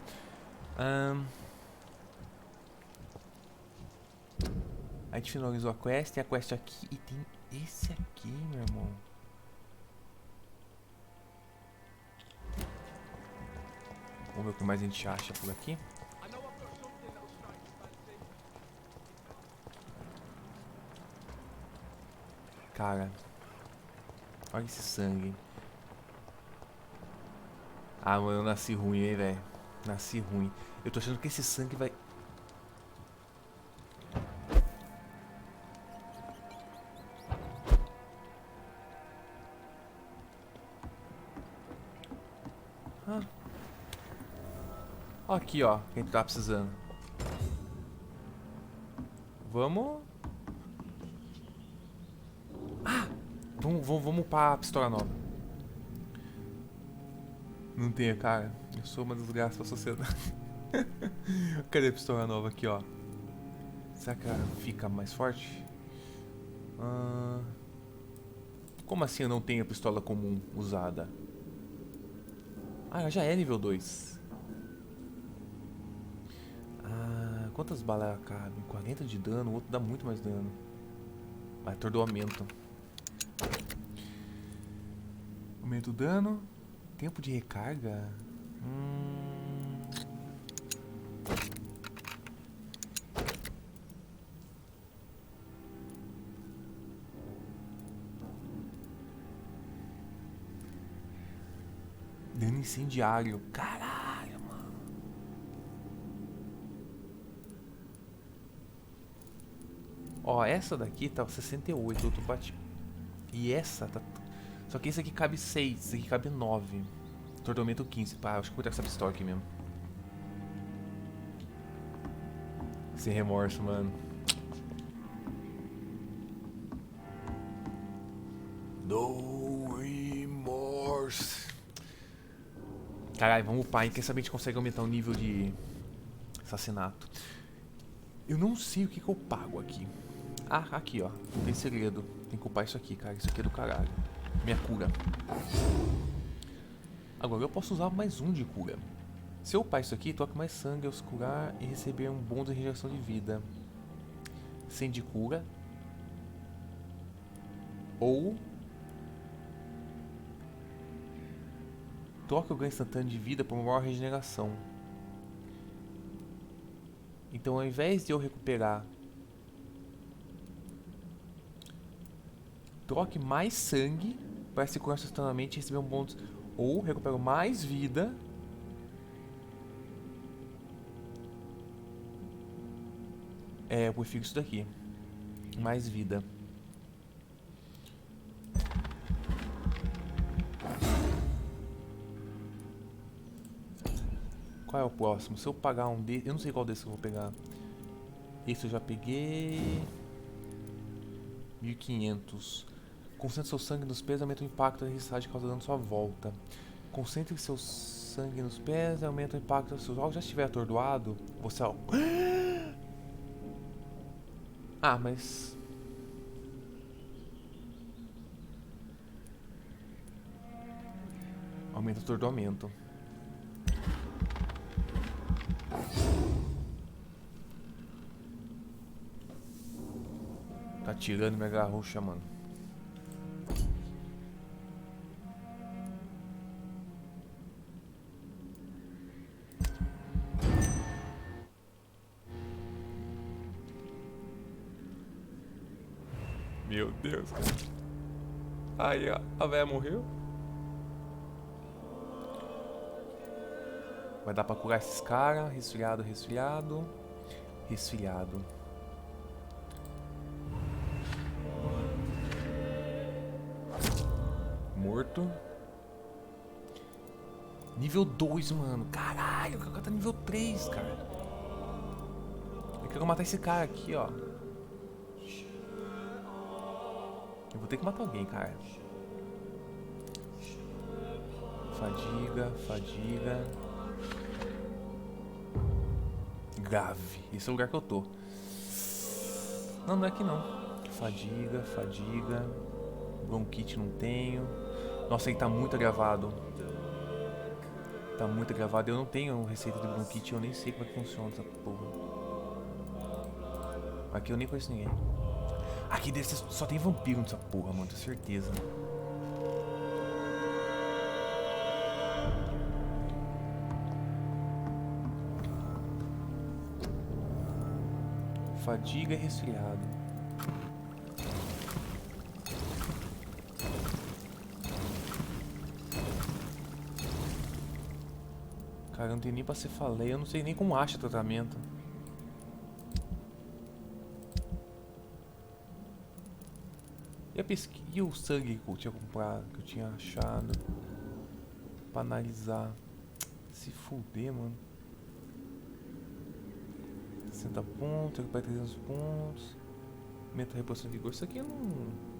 A gente finalizou a quest. Tem a quest aqui e tem esse aqui, meu irmão. Vamos ver o que mais a gente acha por aqui. Cara, olha esse sangue. Ah, mano, eu nasci ruim, hein, velho. Nasci ruim. Eu tô achando que esse sangue vai... Ah. Aqui, ó, quem tá precisando. Vamos... Ah! Vamos upar a pistola nova. Não tenho, cara. Eu sou uma desgraça pra sociedade. Cadê a pistola nova aqui, ó? Será que ela fica mais forte? Como assim eu não tenho a pistola comum usada? Ah, ela já é nível 2. Quantas balas ela cabe? 40 de dano, o outro dá muito mais dano. Atordoamento. Aumenta o dano. Tempo de recarga. Dano incendiário. Caralho, mano. Ó, essa daqui tá 68, outro bate. E essa tá... Só que esse aqui cabe 6, esse aqui cabe 9. Tordomento 15. Pá, acho que vou ter essa pistola aqui mesmo. Sem remorso, mano. No remorse. Caralho, vamos upar, hein? Quem sabe a gente consegue aumentar o nível de assassinato. Eu não sei o que eu pago aqui. Ah, aqui, ó. Não tem segredo. Tem que upar isso aqui, cara. Isso aqui é do caralho. Minha cura. Agora eu posso usar mais um de cura. Se eu upar isso aqui, toque mais sangue ao se curar e receber um bônus de regeneração de vida. 100 de cura. Ou... troque o ganho instantâneo de vida por uma maior regeneração. Então ao invés de eu recuperar... troque mais sangue para se curar instantaneamente e receber um bônus. Ou recupero mais vida. Eu prefiro isso daqui. Mais vida. Qual é o próximo? Se eu pagar um desses... eu não sei qual desses eu vou pegar. Esse eu já peguei... 1500. Concentre seu sangue nos pés e aumenta o impacto da resistência causando sua volta. Concentre seu sangue nos pés e aumenta o impacto dos seus... já estiver atordoado, você... ah, mas... aumenta o atordoamento. Tá tirando minha garrucha, mano. Meu Deus, cara. Aí, ó, a véia morreu. Vai dar pra curar esses caras. Resfriado, resfriado. Resfriado. Morto. Nível 2, mano. Caralho, o cara tá nível 3, cara. Eu quero matar esse cara aqui, ó. Eu vou ter que matar alguém, cara. Fadiga, fadiga. Grave. Esse é o lugar que eu tô. Não, não é aqui não. Fadiga, fadiga. Bronquite não tenho. Nossa, ele tá muito agravado. Tá muito agravado. Eu não tenho receita de bronquite. Eu nem sei como é que funciona essa porra. Aqui eu nem conheço ninguém. Aqui deve ser, só tem vampiro nessa porra, mano. Tenho certeza. Fadiga e resfriado. Cara, não tem nem pra cefaleia. Eu não sei nem como acha tratamento. E o sangue que eu tinha comprado, que eu tinha achado pra analisar. Se fuder, mano. 60 pontos, recupera 300 pontos. Aumenta a reposição de vigor. Isso aqui eu não...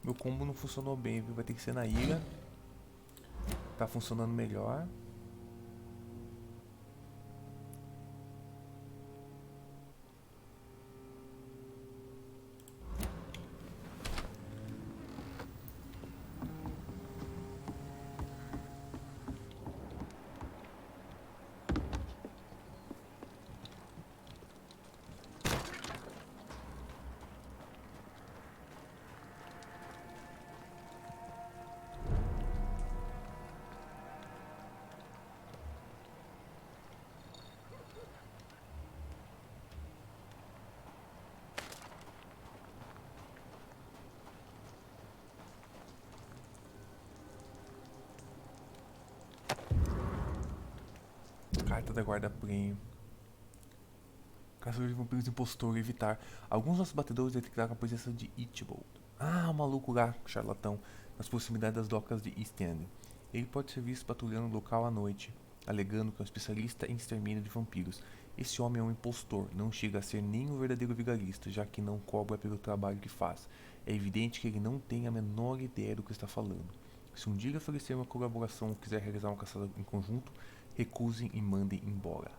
Meu combo não funcionou bem, viu? Vai ter que ser na ilha. Tá funcionando melhor. Carta da guarda-prêmio. Caçador de vampiros impostor, evitar. Alguns nossos batedores detectaram a presença de Itchbold. Ah, o maluco lá, charlatão, nas proximidades das docas de East End. Ele pode ser visto patrulhando o local à noite, alegando que é um especialista em extermínio de vampiros. Esse homem é um impostor, não chega a ser nem um verdadeiro vigarista, já que não cobra pelo trabalho que faz. É evidente que ele não tem a menor ideia do que está falando. Se um dia ele oferecer uma colaboração ou quiser realizar uma caçada em conjunto, recusem e mandem embora.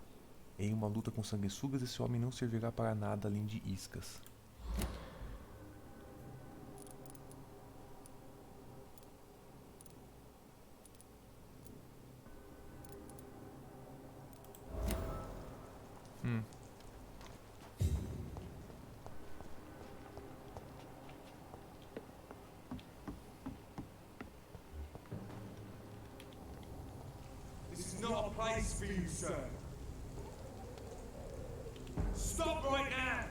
Em uma luta com sanguessugas, esse homem não servirá para nada além de iscas. This is not a place for you, sir. Stop right now!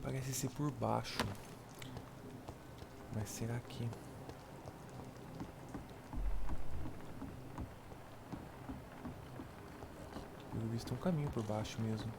Parece ser por baixo. Mas será que... Pelo visto tem um caminho por baixo mesmo.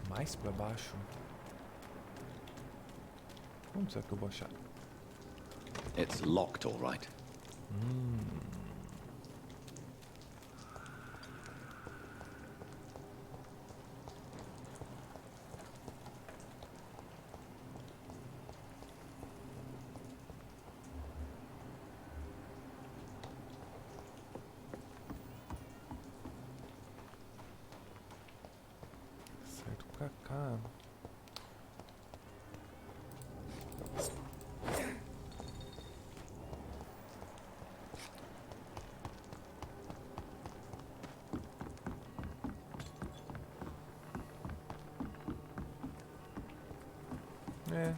Mais pra baixo? Como será que eu vou achar? It's locked, all right. Certo pra cá. É.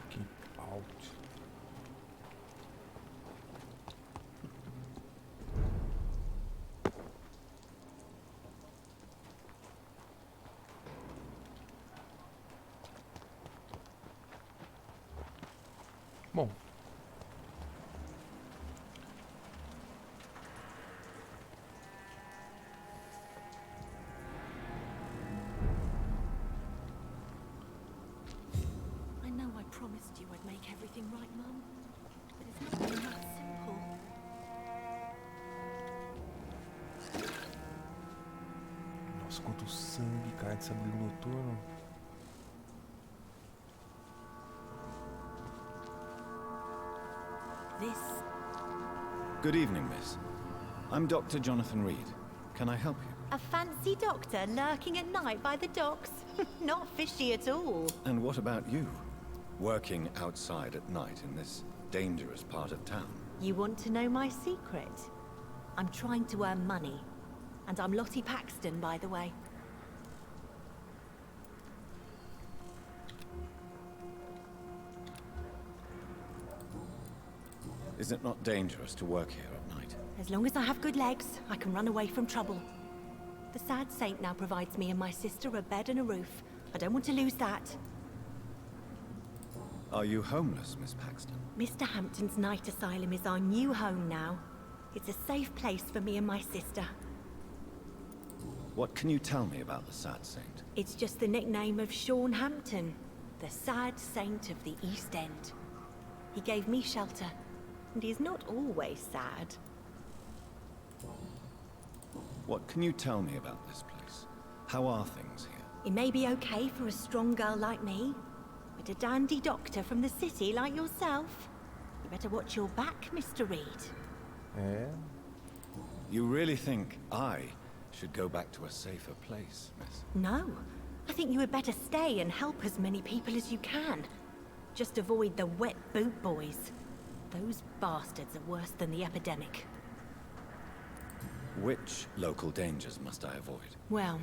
Keep out. Nossa, quanto sangue, cara, desse abrigo noturno. Good evening, miss. I'm Dr. Jonathan Reed. Can I help you? A fancy doctor lurking at night by the docks? Not fishy at all. And what about you? Working outside at night in this dangerous part of town? You want to know my secret? I'm trying to earn money. And I'm Lottie Paxton, by the way. Is it not dangerous to work here at night? As long as I have good legs, I can run away from trouble. The sad saint now provides me and my sister a bed and a roof. I don't want to lose that. Are you homeless, Miss Paxton? Mr. Hampton's night asylum is our new home now. It's a safe place for me and my sister. What can you tell me about the sad saint? It's just the nickname of Sean Hampton, the sad saint of the East End. He gave me shelter, and he's not always sad. What can you tell me about this place? How are things here? It may be okay for a strong girl like me, but a dandy doctor from the city like yourself, you better watch your back, Mr. Reed. You really think I should go back to a safer place, miss? No. I think you had better stay and help as many people as you can. Just avoid the wet boot boys. Those bastards are worse than the epidemic. Which local dangers must I avoid? Well,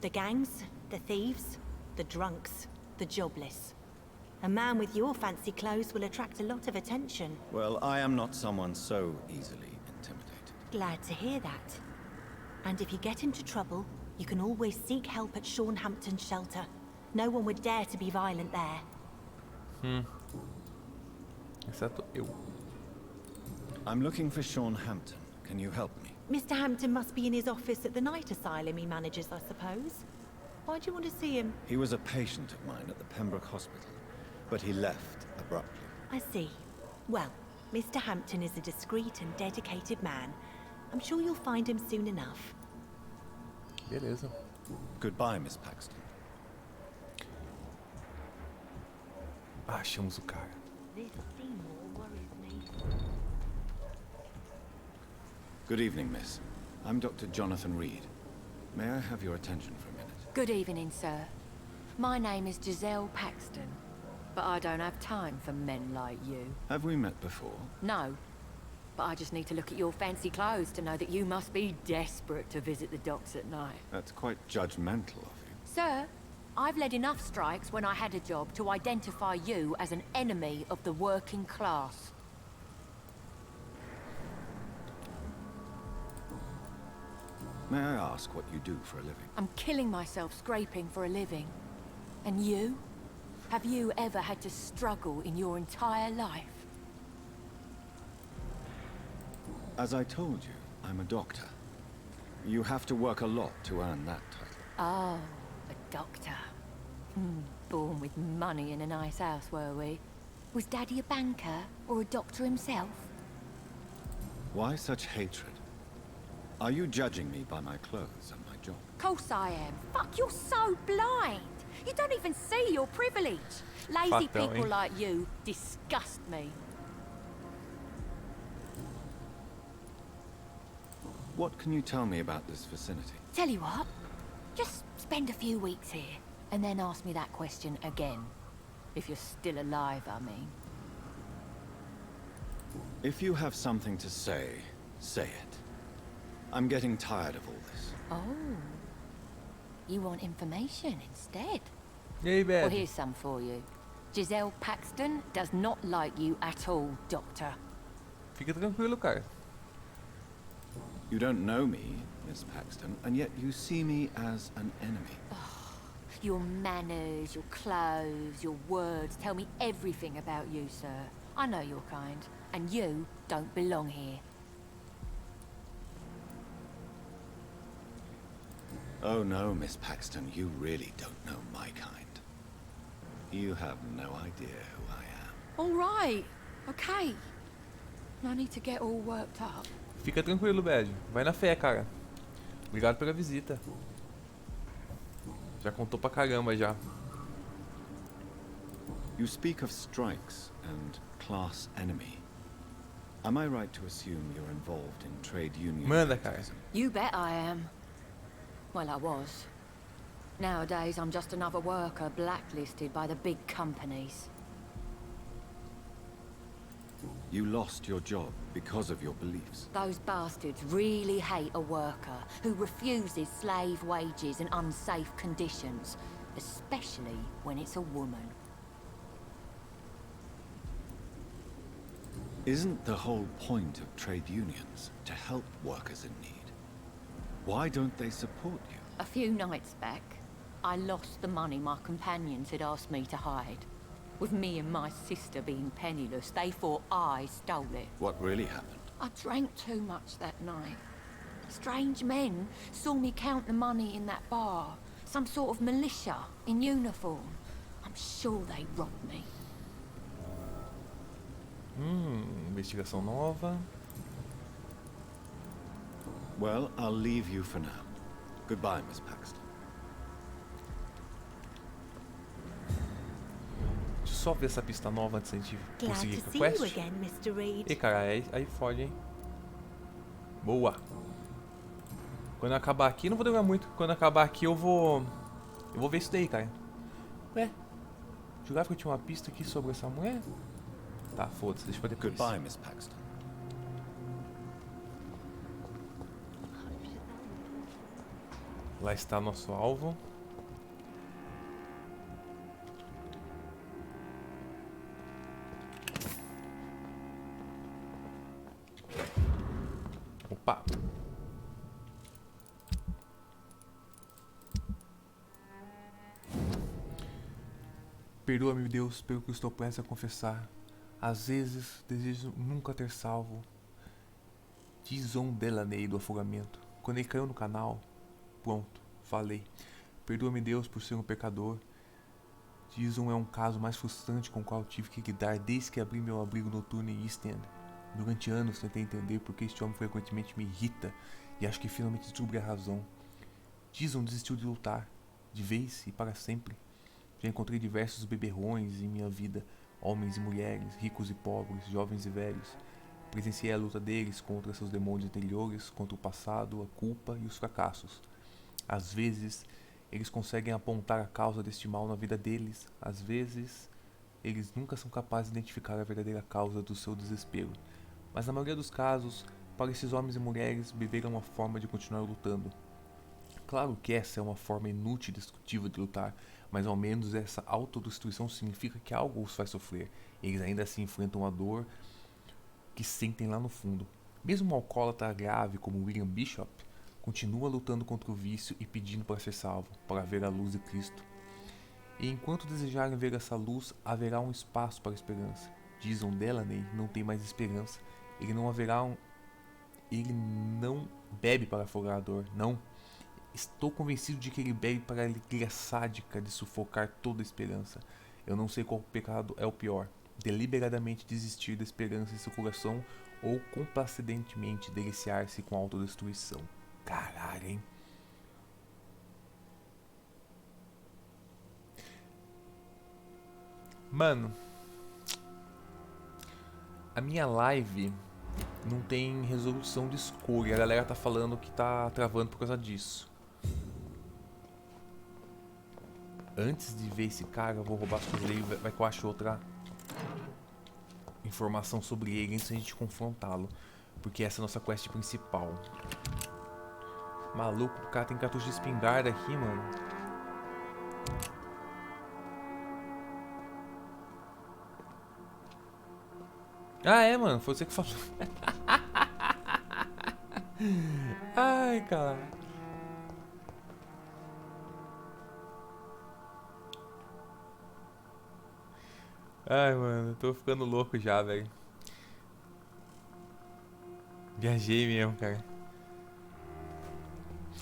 the gangs, the thieves, the drunks, the jobless. A man with your fancy clothes will attract a lot of attention. Well, I am not someone so easily intimidated. Glad to hear that. And if you get into trouble, you can always seek help at Sean Hampton's shelter. No one would dare to be violent there. Exceto eu. I'm looking for Sean Hampton. Can you help me? Mr. Hampton must be in his office at the night asylum he manages, I suppose. Why do you want to see him? He was a patient of mine at the Pembroke Hospital, but he left abruptly. I see. Well, Mr. Hampton is a discreet and dedicated man. I'm sure you'll find him soon enough. Beleza. Goodbye, Miss Paxton. Achamos o cara. This Seymour worries me. Good evening, miss. I'm Dr. Jonathan Reed. May I have your attention for a minute? Good evening, sir. My name is Giselle Paxton, but I don't have time for men like you. Have we met before? No, but I just need to look at your fancy clothes to know that you must be desperate to visit the docks at night. That's quite judgmental of you. Sir, I've led enough strikes when I had a job to identify you as an enemy of the working class. May I ask what you do for a living? I'm killing myself scraping for a living. And you? Have you ever had to struggle in your entire life? As I told you, I'm a doctor. You have to work a lot to earn that title. Oh, a doctor. Born with money in a nice house, were we? Was Daddy a banker or a doctor himself? Why such hatred? Are you judging me by my clothes and my job? Course I am. Fuck, you're so blind. You don't even see your privilege. Lazy Fuck, don't people we? like you disgust me. What can you tell me about this vicinity? Tell you what, just spend a few weeks here, and then ask me that question again. If you're still alive, I mean. If you have something to say, say it. I'm getting tired of all this. Oh. You want information instead? E aí, Well, velho? here's some for you. Giselle Paxton does not like you at all, Doctor. Fica tranquilo, cara. You don't know me, Miss Paxton, and yet you see me as an enemy. Your manners, your clothes, your words tell me everything about you, sir. I know your kind, and you don't belong here. Oh no, Miss Paxton, you really don't know my kind. You have no idea who I am. All right, okay. No need to get all worked up. Fica tranquilo, velho. Vai na fé, cara. Obrigado pela visita. Já contou pra caramba já. You speak of strikes and class enemy. Am I right to assume you're involved in trade union activism? You bet I am. Well, I was. Nowadays, I'm just another worker blacklisted by the big companies. You lost your job because of your beliefs. Those bastards really hate a worker who refuses slave wages and unsafe conditions, especially when it's a woman. Isn't the whole point of trade unions to help workers in need? Why don't they support you? A few nights back, I lost the money my companions had asked me to hide. With me and my sister being penniless, they thought I stole it. What really happened? I drank too much that night. Strange men saw me count the money in that bar. Some sort of militia in uniform. I'm sure they robbed me. Investigação nova. Well, I'll leave you for now. Goodbye, Miss Paxton. Deixa eu só ver essa pista nova antes da gente conseguir com a quest. E cara, aí fode, hein? Boa. Quando eu acabar aqui, não vou demorar muito. Quando eu acabar aqui, eu vou ver isso daí, cara. Ué? Jurava que eu tinha uma pista aqui sobre essa mulher? Tá, foda-se, deixa pra depois. Goodbye, Miss Paxton. Lá está nosso alvo. Opa! Perdoa-me, Deus, pelo que estou prestes a confessar. Às vezes, desejo nunca ter salvo. Dizon Delaney do afogamento. Quando ele caiu no canal, pronto, falei. Perdoa-me, Deus, por ser um pecador. Dizon é um caso mais frustrante com o qual tive que lidar desde que abri meu abrigo noturno em East End. Durante anos tentei entender por que este homem frequentemente me irrita e acho que finalmente descobri a razão. Dizon desistiu de lutar, de vez e para sempre. Já encontrei diversos beberrões em minha vida, homens e mulheres, ricos e pobres, jovens e velhos. Presenciei a luta deles contra seus demônios interiores, contra o passado, a culpa e os fracassos. Às vezes, eles conseguem apontar a causa deste mal na vida deles. Às vezes, eles nunca são capazes de identificar a verdadeira causa do seu desespero. Mas na maioria dos casos, para esses homens e mulheres, beber é uma forma de continuar lutando. Claro que essa é uma forma inútil e destrutiva de lutar, mas ao menos essa autodestruição significa que algo os faz sofrer. Eles ainda assim enfrentam a dor que sentem lá no fundo. Mesmo um alcoólatra grave como William Bishop, continua lutando contra o vício e pedindo para ser salvo, para ver a luz de Cristo. E enquanto desejarem ver essa luz, haverá um espaço para a esperança. Dizon Delaney não tem mais esperança. Ele não bebe para afogar a dor, não. Estou convencido de que ele bebe para a alegria sádica de sufocar toda a esperança. Eu não sei qual pecado é o pior. Deliberadamente desistir da esperança em seu coração ou complacentemente deliciar-se com a autodestruição. Caralho, hein? Mano, a minha live não tem resolução de escolha. A galera tá falando que tá travando por causa disso. Antes de ver esse cara, eu vou roubar as coisas dele. Vai que eu acho outra informação sobre ele antes de a gente confrontá-lo. Porque essa é a nossa quest principal. Maluco, o cara tem cartucho de espingarda aqui, mano. Ah, é, mano. Foi você que falou. Ai, cara. Ai, mano. Tô ficando louco já, velho. Viajei mesmo, cara.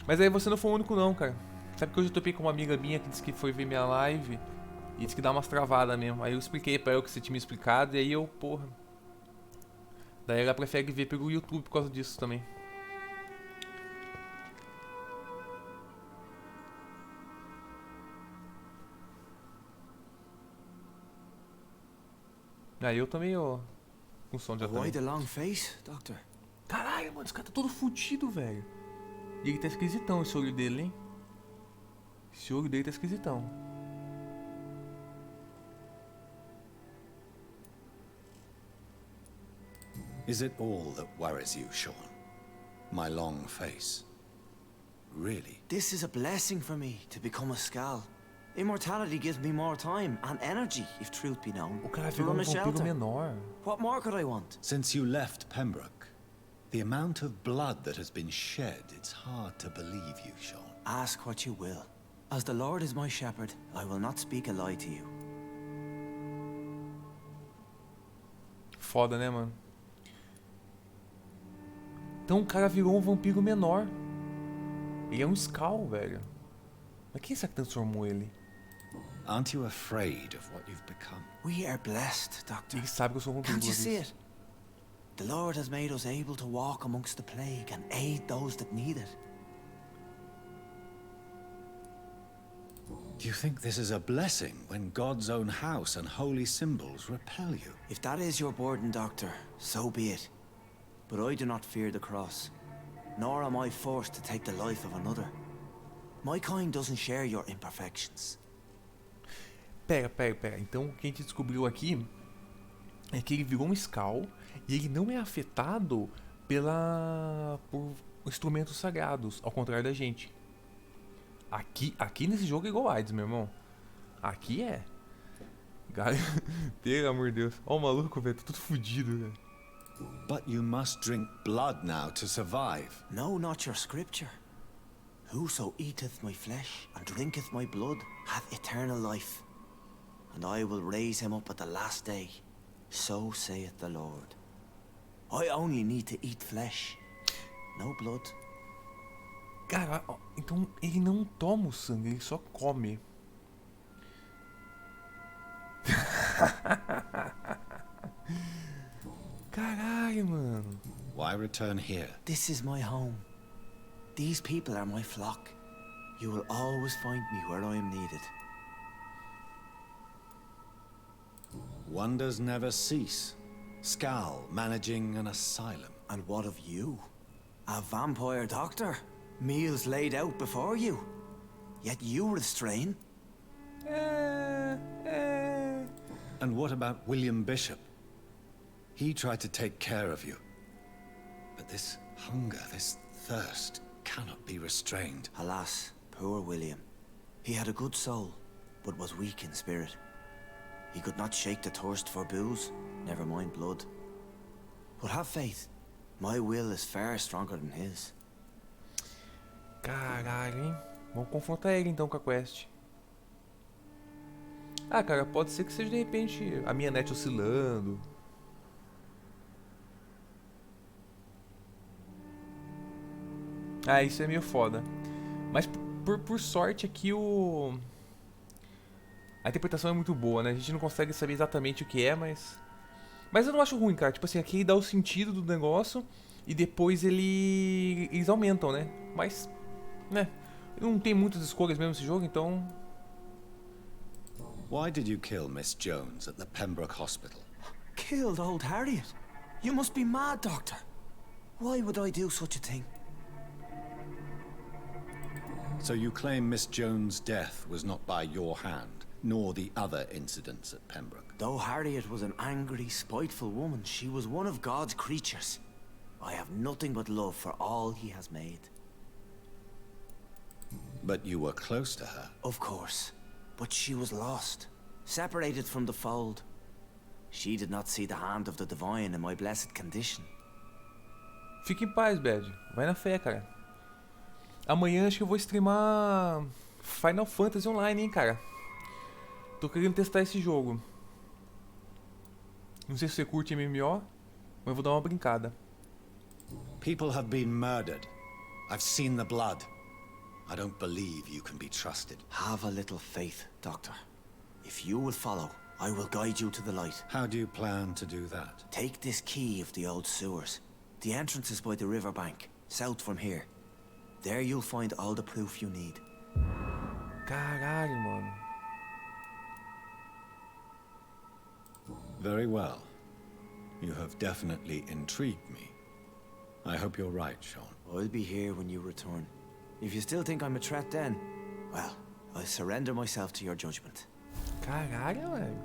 Mas aí você não foi o único não, cara. Sabe que hoje eu topei com uma amiga minha que disse que foi ver minha live e disse que dá umas travadas mesmo. Aí eu expliquei pra ela que você tinha me explicado e aí eu, porra. Daí ela prefere ver pelo YouTube por causa disso também. Aí eu tô meio com som já Why também. the long face, Doctor? Caralho, mano, esse cara tá todo fudido, velho. E ele tá esquisitão, esse olho dele, hein? Esse olho dele tá esquisitão. Is it all that worries you, Sean? My long face? Really? This is a blessing for me to become a Skal. Immortality gives me more time and energy, if truth be known. O cara to virou run a vampiro shelter. menor. What more could I want? Since you left Pembroke, the amount of blood that has been shed, it's hard to believe you, Sean. Ask what you will. As the Lord is my shepherd, I will not speak a lie to you. Foda, né, mano? Então o cara virou um vampiro menor. Ele é um Skal, velho. Mas quem será que transformou ele? Aren't you afraid of what you've become? We are blessed, Doctor. Ele sabe que eu sou um vampiro. Can't you see it? The Lord has made us able to walk amongst the plague and aid those that need it. Do you think this is a blessing when God's own house and holy symbols repel you? If that is your burden, Doctor, so be it. But I do not fear the cross, nor am I forced to take the life of another. My kind doesn't share your imperfections. Pera. Então o que a gente descobriu aqui é que ele virou um Skal e ele não é afetado por instrumentos sagrados, ao contrário da gente. Aqui nesse jogo é igual AIDS, meu irmão. Aqui é. Pelo amor de Deus. Ó o maluco, velho. Tá tudo fudido, velho. But you must drink blood now to survive. No, not your scripture. Whoso eateth my flesh and drinketh my blood hath eternal life, and I will raise him up at the last day. So saith the Lord. I only need to eat flesh, no blood. Cara, então ele não toma o sangue, ele só come. Caralho, mano. Why return here? This is my home. These people are my flock. You will always find me where I am needed. Wonders never cease. Skal managing an asylum. And what of you? A vampire doctor? Meals laid out before you. Yet you restrain? And what about William Bishop? He tried to take care of you. But this hunger, this thirst, cannot be restrained. Alas, poor William. He had a good soul, but was weak in spirit. He could not shake the thirst for booze, never mind blood. But have faith. My will is far stronger than his. Caralho, hein? Vamos confrontar ele então com a quest. Ah, cara, pode ser que seja de repente a minha net oscilando. Ah, isso é meio foda. Mas por sorte aqui a interpretação é muito boa, né? A gente não consegue saber exatamente o que é, mas eu não acho ruim, cara. Tipo assim, aqui dá o sentido do negócio e depois eles aumentam, né? Mas, né? Não tem muitas escolhas mesmo nesse jogo, então... Why did you kill Miss Jones at the Pembroke Hospital? Killed old Harriet? You must be mad, Doctor. Why would I do such a thing? So you claim Miss Jones' death was not by your hand, nor the other incidents at Pembroke? Though Harriet was an angry, spiteful woman, she was one of God's creatures. I have nothing but love for all he has made. But you were close to her. Of course. But she was lost, separated from the fold. She did not see the hand of the divine in my blessed condition. Fique em paz, Bad. Vai na fé, cara. Amanhã acho que eu vou streamar Final Fantasy Online, hein, cara. Tô querendo testar esse jogo. Não sei se você curte MMO, mas eu vou dar uma brincada. People have been murdered. I've seen the blood. I don't believe you can be trusted. Have a little faith, Doctor. If you will follow, I will guide you to the light. How do you plan to do that? Take this key of the old sewers. The entrance is by the riverbank, south from here. There you'll find all the proof you need. Caralho, mano. Very well. You have definitely intrigued me. I hope you're right, Sean. I'll be here when you return. If you still think I'm a threat then, well, I'll surrender myself to your judgment. Caralho, velho.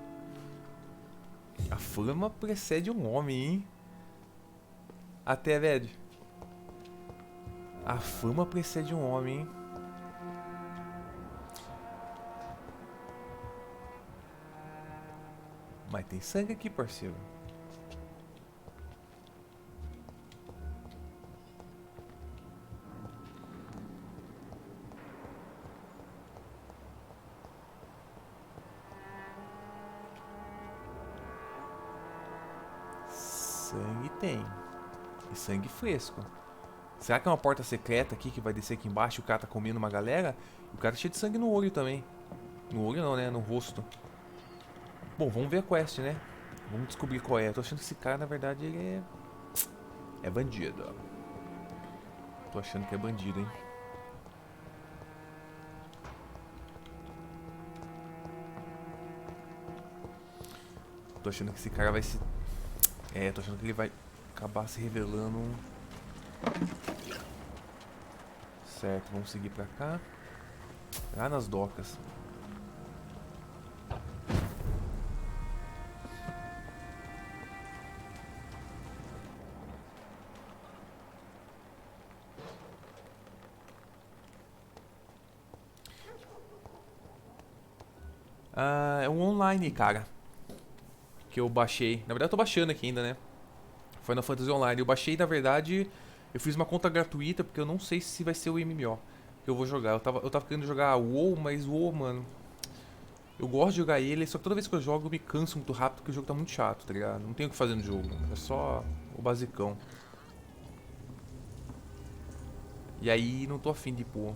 A fama precede homem, hein? Até, velho. A fama precede homem, hein? Mas tem sangue aqui, parceiro. Sangue tem. E sangue fresco. Será que é uma porta secreta aqui que vai descer aqui embaixo e o cara tá comendo uma galera? E o cara tá cheio de sangue no olho também. No olho não, né? No rosto. Bom, vamos ver a quest, né? Vamos descobrir qual é. Eu tô achando que esse cara, na verdade, ele é... é bandido. Tô achando que é bandido, hein? Tô achando que esse cara vai se... É, tô achando que ele vai acabar se revelando. Certo, vamos seguir pra cá. Lá nas docas. É um online, cara, que eu baixei. Na verdade eu tô baixando aqui ainda, né? Final Fantasy Online. Eu baixei, na verdade, eu fiz uma conta gratuita, porque eu não sei se vai ser o MMO que eu vou jogar. Eu tava querendo jogar WoW, mas WoW, mano, eu gosto de jogar ele, só que toda vez que eu jogo eu me canso muito rápido, porque o jogo tá muito chato, tá ligado? Não tem o que fazer no jogo, é só o basicão. E aí não tô afim de pôr.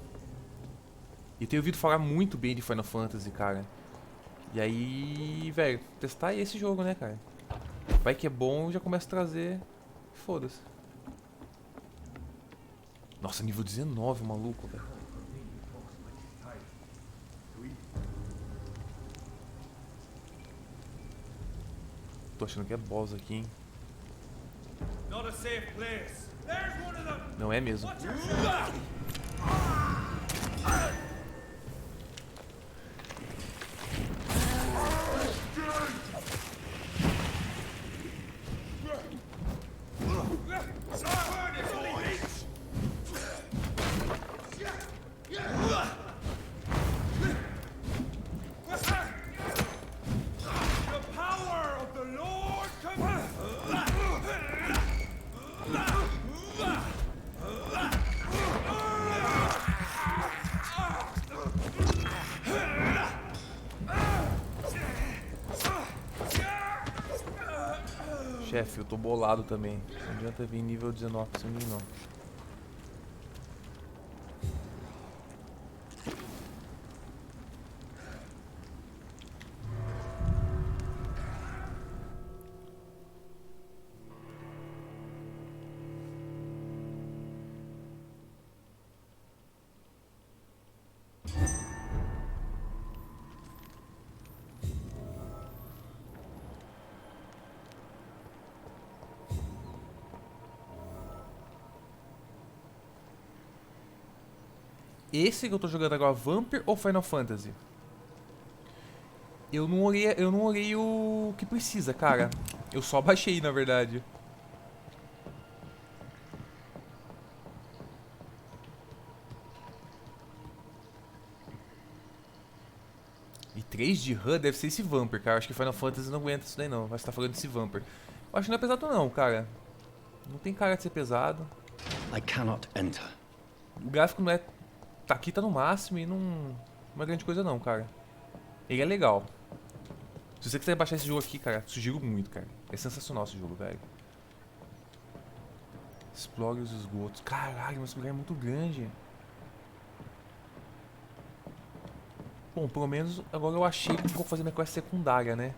E tenho ouvido falar muito bem de Final Fantasy, cara. E aí, velho, testar esse jogo, né, cara? Vai que é bom, já começa a trazer. Foda-se. Nossa, nível 19, maluco, velho. Tô achando que é boss aqui, hein? Não é mesmo. Chefe, eu tô bolado também. Não adianta vir nível 19 pra mim, não. Esse que eu tô jogando agora, Vampyr ou Final Fantasy? Eu não olhei o que precisa, cara. Eu só baixei, na verdade. E 3 de RAM deve ser esse Vampyr, cara. Acho que Final Fantasy não aguenta isso daí não. Vai estar falando desse Vampyr. Eu acho que não é pesado não, cara. Não tem cara de ser pesado. I cannot enter. O gráfico não é... Aqui tá no máximo e não é grande coisa não, cara. Ele é legal. Se você quiser baixar esse jogo aqui, cara, sugiro muito, cara. É sensacional esse jogo, velho. Explore os esgotos. Caralho, mas esse lugar é muito grande. Bom, pelo menos agora eu achei que vou fazer minha quest secundária, né?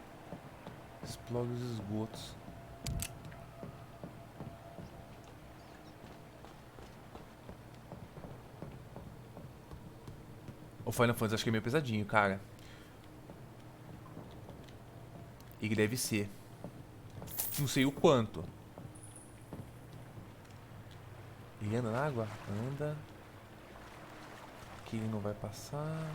Explore os esgotos. O Final Fantasy acho que é meio pesadinho, cara. Ele deve ser. Não sei o quanto. Ele anda na água? Anda. Aqui ele não vai passar.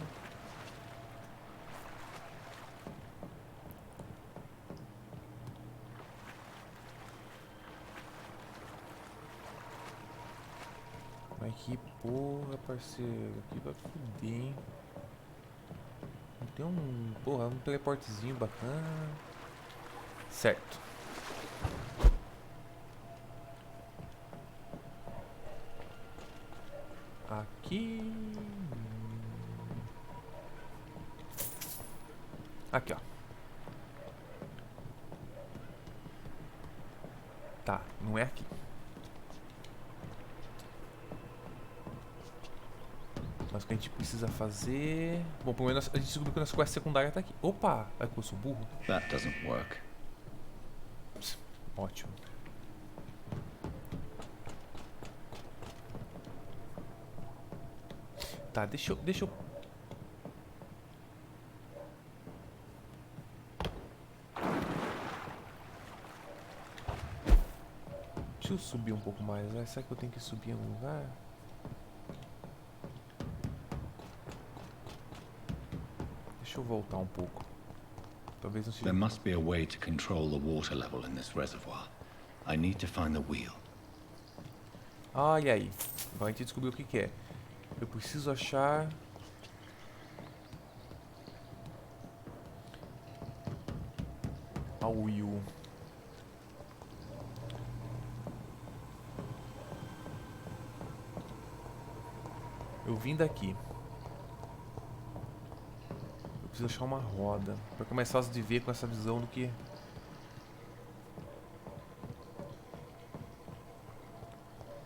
Mas que porra, parceiro. Aqui vai foder, hein? Não tem um... Porra, um teleportezinho bacana. Certo. Aqui... Aqui, ó. Tá, não é aqui. Mas o que a gente precisa fazer... Bom, pelo menos a gente descobriu que a nossa quest secundária tá aqui. Opa! Vai que eu sou burro. That doesn't work. Ótimo. Tá, deixa eu... Deixa eu subir um pouco mais, né? Será que eu tenho que subir em algum lugar? Deixa eu voltar um pouco. Talvez não seja... There must be a way to control the water level in this reservoir. I need to find the wheel. Ah, e aí? Agora a gente descobriu o que que é. Eu preciso achar... a wheel. Eu vim daqui. Eu preciso achar uma roda. Pra ficar mais fácil de ver com essa visão do que...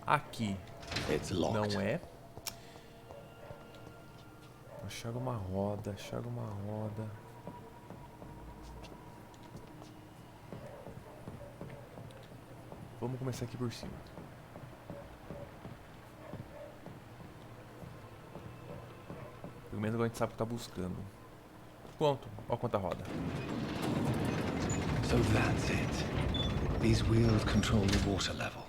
Aqui. Não é. Achar uma roda, achar uma roda. Vamos começar aqui por cima. Pelo menos agora a gente sabe o que tá buscando. Pronto, olha quanta roda. So that's it. These wheels control the water level.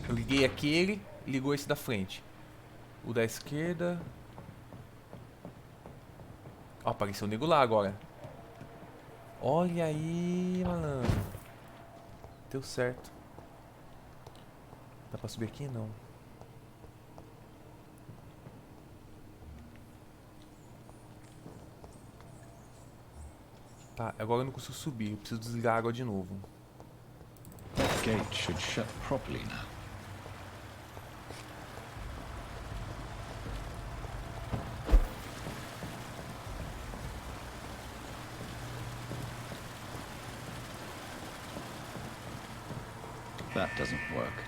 Eu liguei aquele, ligou esse da frente. O da esquerda. Ó, apareceu o nego lá agora. Olha aí, malandro. Deu certo. Dá pra subir aqui? Não. Tá, agora eu não consigo subir. Eu preciso desligar a água de novo. That gate should shut properly now. That doesn't work.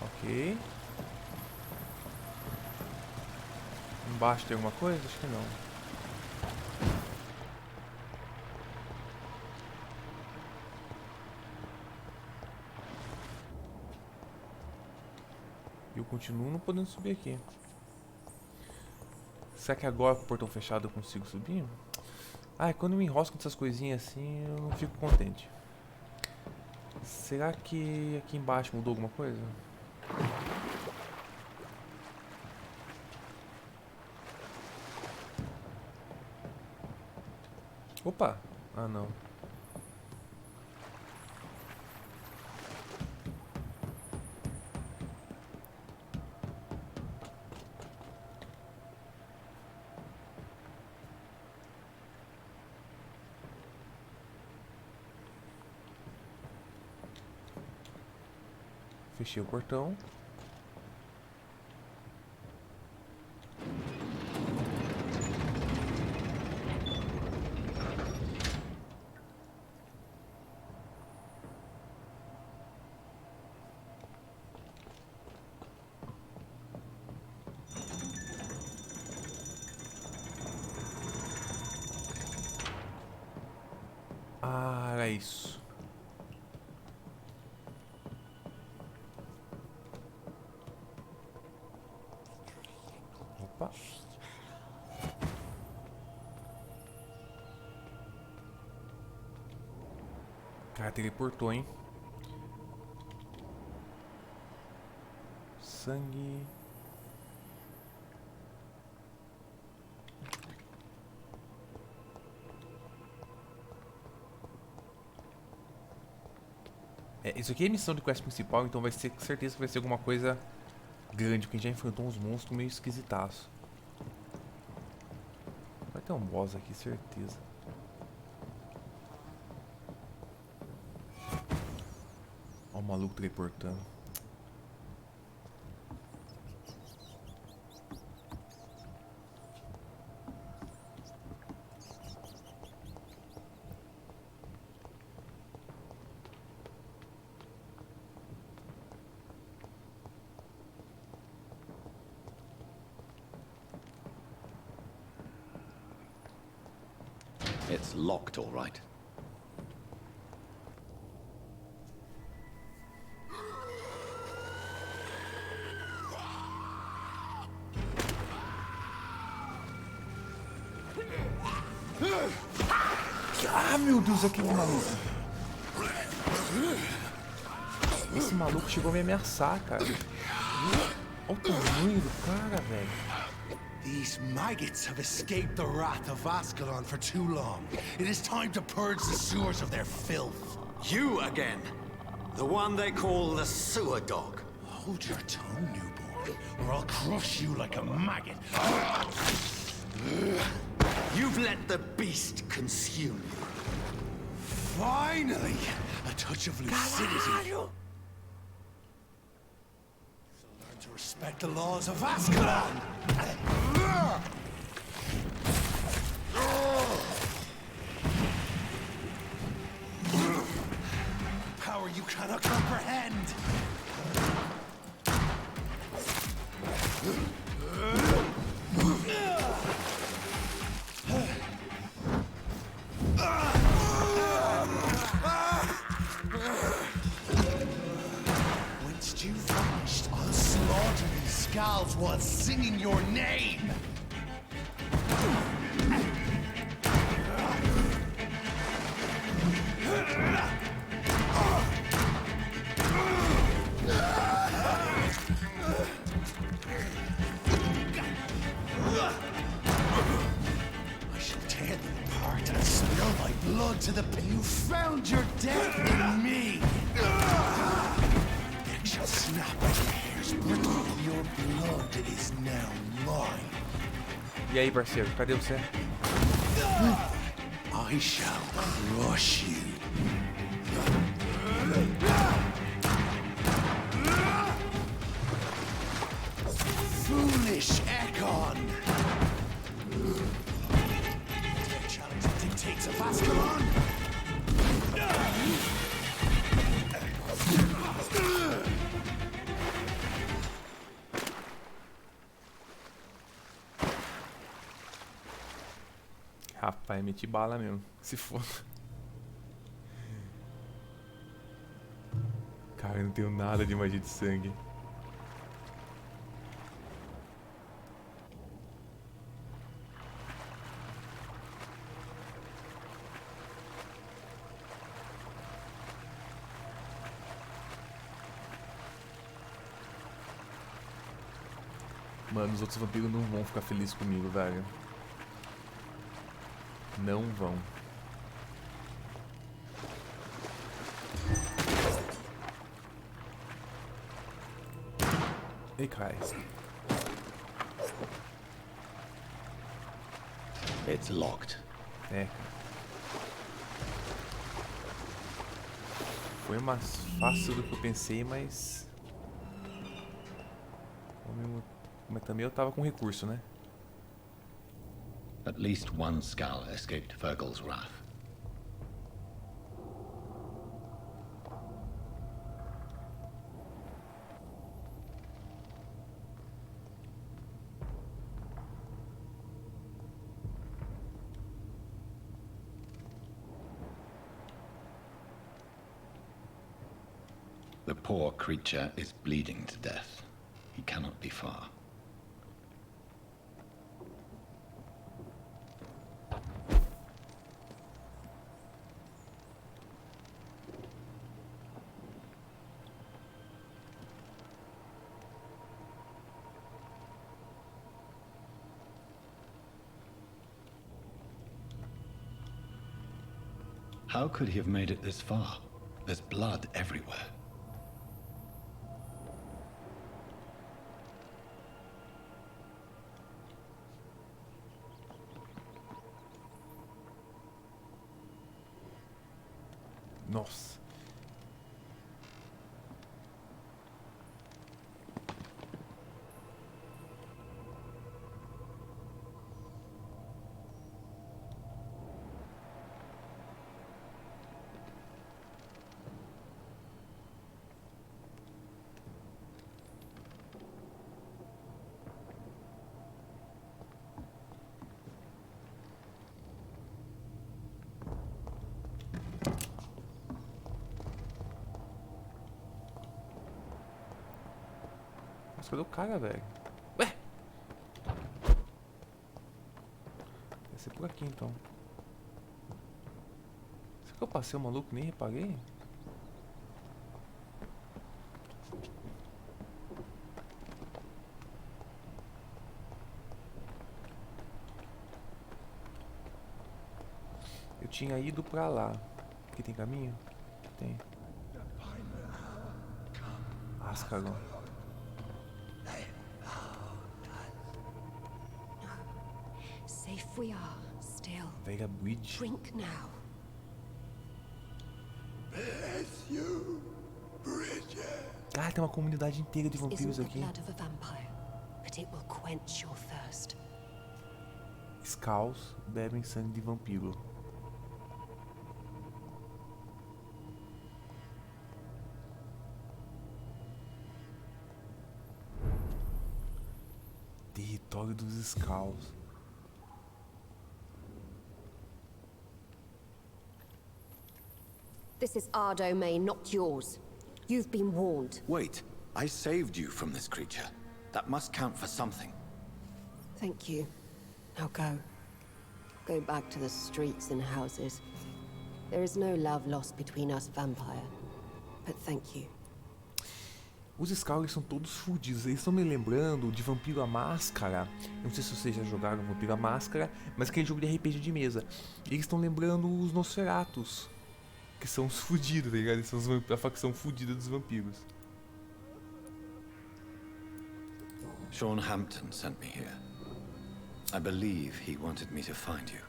Ok. Embaixo tem alguma coisa? Acho que não. Eu continuo não podendo subir aqui. Será que agora com o portão fechado eu consigo subir? Ah, quando eu me enrosco nessas coisinhas assim, eu não fico contente. Será que aqui embaixo mudou alguma coisa? Opa! Ah, não. Fechei o portão. Ah, era isso. Opa. Cara, teleportou, hein? Sangue. Isso aqui é a missão de quest principal, então vai ser certeza que vai ser alguma coisa grande, porque a gente já enfrentou uns monstros meio esquisitaços. Vai ter um boss aqui, certeza. Ó o maluco teleportando. It's locked, all right. Ah, meu Deus, aquele maluco. Esse maluco chegou a me ameaçar, cara. Olha o tamanho do cara, velho. These maggots have escaped the wrath of Ascalon for too long. It is time to purge the sewers of their filth. You again. The one they call the sewer dog. Hold your tongue, new boy, or I'll crush you like a maggot. You've let the beast consume you. Finally, a touch of lucidity. So learn to respect the laws of Ascalon. Power you cannot comprehend. Once you've vanished, I'll slaughter these skulls while singing your name. To the pit. You found your death in me. Neck shall snap at your hairs brittle. Your blood is now mine. E aí, parceiro, cadê você? I shall crush you. Foolish Ekon. Challenge the dictates of Ascalon. Rapaz, meti bala mesmo. Se foda. Cara, eu não tenho nada de magia de sangue. Mano, os outros vampiros não vão ficar felizes comigo, velho. Não vão. Ei, cai. It's locked. É. Foi mais fácil do que eu pensei, mas... Mas também eu tava com recurso, né? At least one skull escaped Fergal's wrath. The poor creature is bleeding to death. He cannot be far. How could he have made it this far? There's blood everywhere. Nossa. Mas cadê o cara, velho? Ué! Vai ser por aqui então. Será que eu passei o maluco e nem reparei? Eu tinha ido pra lá. Aqui tem caminho? Tem. Ascalon. Safe we are, still. Vega Bridge. Drink now. Vicio, Bridget. Ah, tem uma comunidade inteira de This vampiros isn't the aqui. blood of a vampire, but it will quench your thirst. Scouts bebem sangue de vampiro. Território dos Scouts. This is our domain, not yours. You've been warned. Wait, I saved you from this creature. That must count for something. Thank you. Now go. Go back to the streets and houses. There is no love lost between us, Vampire. But thank you. Os Scouts são todos fudidos. Eles estão me lembrando de Vampiro à Máscara. Eu não sei se vocês já jogaram Vampiro à Máscara, mas aquele jogo de RPG de mesa. Eles estão lembrando os Nosferatus, que são os fudidos, tá ligado? Eles são a facção fudida dos vampiros. Sean Hampton sent me here. I believe he wanted me to find you.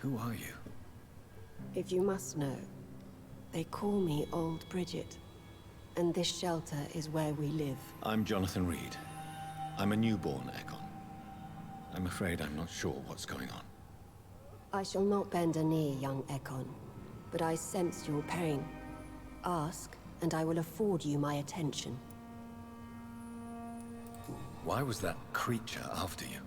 Who are you? If you must know, they call me Old Bridget. And this shelter is where we live. I'm Jonathan Reed. I'm a newborn Ekon. I'm afraid I'm not sure what's going on. I shall not bend a knee, young Ekon. But I sense your pain. Ask, and I will afford you my attention. Why was that creature after you?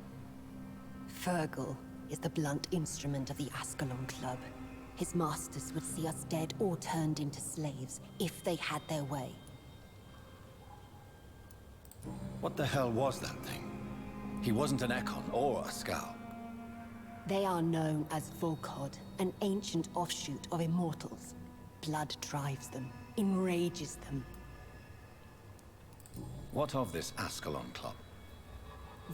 Fergal is the blunt instrument of the Ascalon Club. His masters would see us dead or turned into slaves, if they had their way. What the hell was that thing? He wasn't an Ekon or a Scout. They are known as Volkod, an ancient offshoot of immortals. Blood drives them, enrages them. What of this Ascalon Club?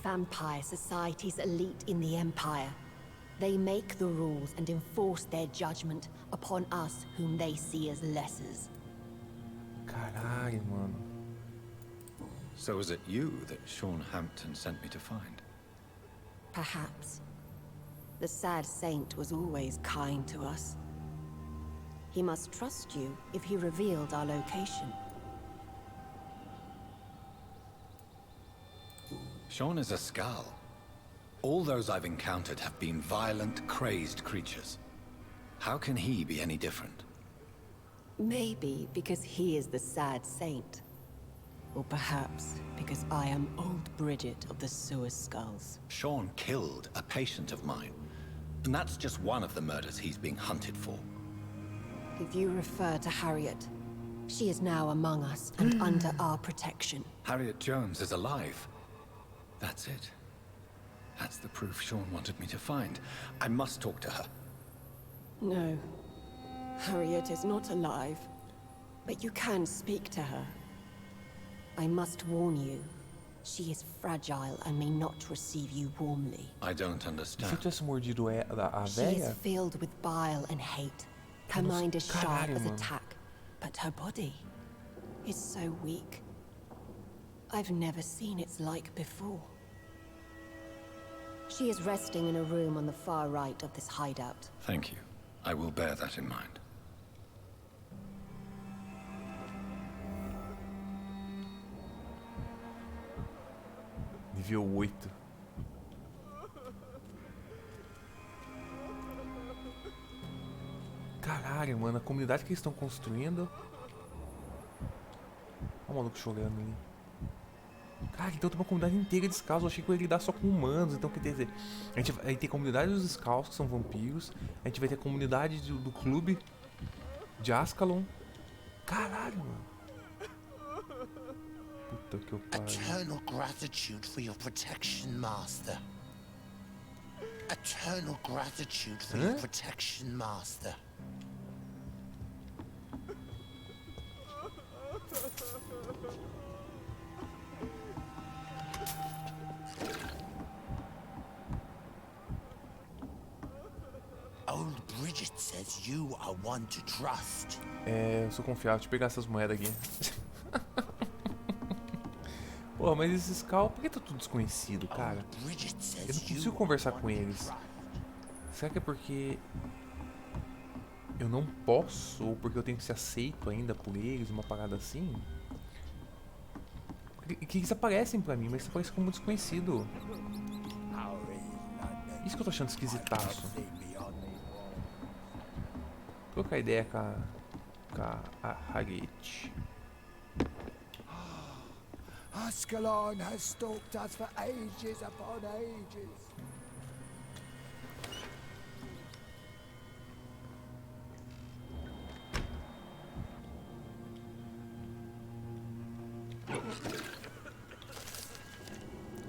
Vampire Society's elite in the Empire. They make the rules and enforce their judgment upon us whom they see as lessers. Caralho, mano. So was it you that Sean Hampton sent me to find? Perhaps. The sad saint was always kind to us. He must trust you if he revealed our location. Sean is a Skal. All those I've encountered have been violent, crazed creatures. How can he be any different? Maybe because he is the sad saint. Or perhaps because I am Old Bridget of the Sewer Skulls. Sean killed a patient of mine. And that's just one of the murders he's being hunted for. If you refer to Harriet, she is now among us and under our protection. Harriet Jones is alive. That's it. That's the proof Sean wanted me to find. I must talk to her. No. Harriet is not alive. But you can speak to her. I must warn you. She is fragile and may not receive you warmly. I don't Se eu understand. tivesse mordido a She is véia... filled with bile and hate. Her mind is sharp Caralho, as a mano. tack, but her body is so weak. I've never seen its like before. She is resting in a room on the far right of this hideout. Thank you. I will bear that in mind. Nível 8. Caralho, mano, a comunidade que eles estão construindo. Olha o maluco chorando ali. Cara, então tem uma comunidade inteira de scouts. Eu achei que eu ia lidar só com humanos. Então, quer dizer, a gente vai ter a comunidade dos scouts, que são vampiros. A gente vai ter a comunidade do clube de Ascalon. Caralho, mano. Puta que eu pariu. Eternal gratitude for your protection, Master. Eternal gratitude for your protection, Master. Old Bridget says you are one to trust. É, eu sou confiável. Deixa eu pegar essas moedas aqui. Pô, mas esses scouts, por que tá tudo desconhecido, cara? Eu não consigo conversar com eles. Será que é porque eu não posso, ou porque eu tenho que ser aceito ainda por eles, uma parada assim? Que eles aparecem pra mim, mas eles aparecem como desconhecido. Isso que eu tô achando esquisitaço. Vou trocar ideia com a Harriet. Ascalon has stalked us for ages upon ages.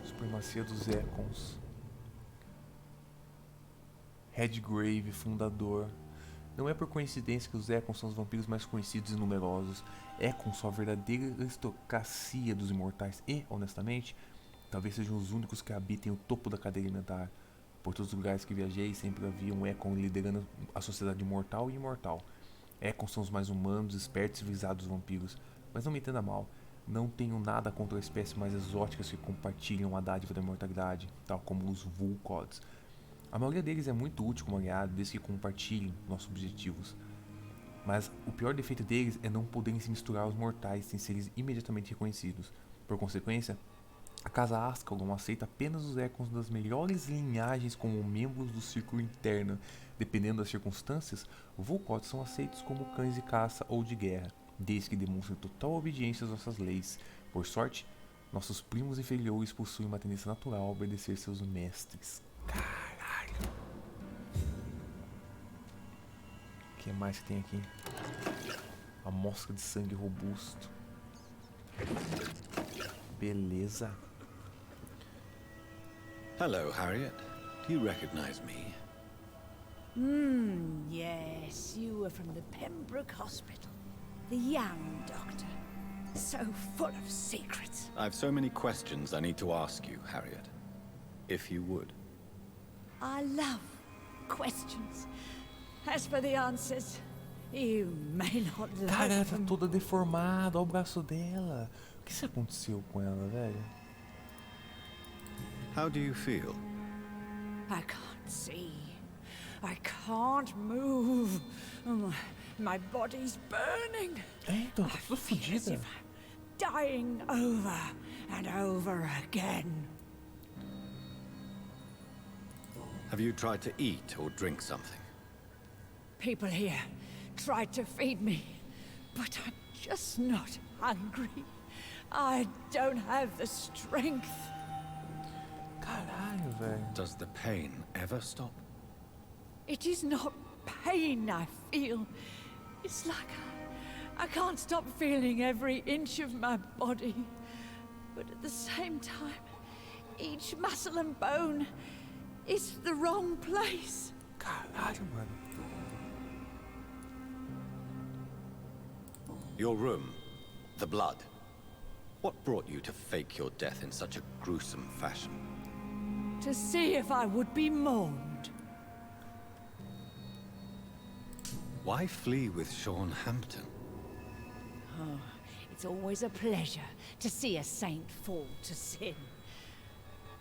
Supremacia dos Econs. Redgrave, fundador. Não é por coincidência que os Econs são os vampiros mais conhecidos e numerosos. Econs são a verdadeira aristocracia dos imortais e, honestamente, talvez sejam os únicos que habitem o topo da cadeia alimentar. Por todos os lugares que viajei, sempre havia um Econ liderando a sociedade mortal e imortal. Econs são os mais humanos, espertos e civilizados dos vampiros. Mas não me entenda mal, não tenho nada contra espécies mais exóticas que compartilham a dádiva da imortalidade, tal como os Vulcods. A maioria deles é muito útil como aliado, desde que compartilhem nossos objetivos. Mas o pior defeito deles é não poderem se misturar aos mortais sem serem imediatamente reconhecidos. Por consequência, a casa Ascalon aceita apenas os Econs das melhores linhagens como membros do círculo interno. Dependendo das circunstâncias, Vulcods são aceitos como cães de caça ou de guerra, desde que demonstrem total obediência às nossas leis. Por sorte, nossos primos inferiores possuem uma tendência natural a obedecer seus mestres. Caralho! O que mais que tem aqui? A mosca de sangue robusto. Beleza. Hello, Harriet. Do you recognize me? Yes, you were from the Pembroke Hospital. The young doctor. So full of secrets. I've so many questions I need to ask you, Harriet. If you would. I love questions. As for the answers, you may not Cara, ela like tá them. toda deformada, olha o braço dela. O que aconteceu com ela, velho? How do you feel? I can't see. I can't move. My body's burning. Então, tá tudo fodida. Dying over and over again. Have you tried to eat or drink something? People here tried to feed me, but I'm just not hungry. I don't have the strength. Caralho, velho. Does the pain ever stop? It is not pain I feel. It's like I can't stop feeling every inch of my body. But at the same time, each muscle and bone is the wrong place. Caralho, mano. Your room. The blood. What brought you to fake your death in such a gruesome fashion? To see if I would be mourned. Why flee with Sean Hampton? Oh, it's always a pleasure to see a saint fall to sin.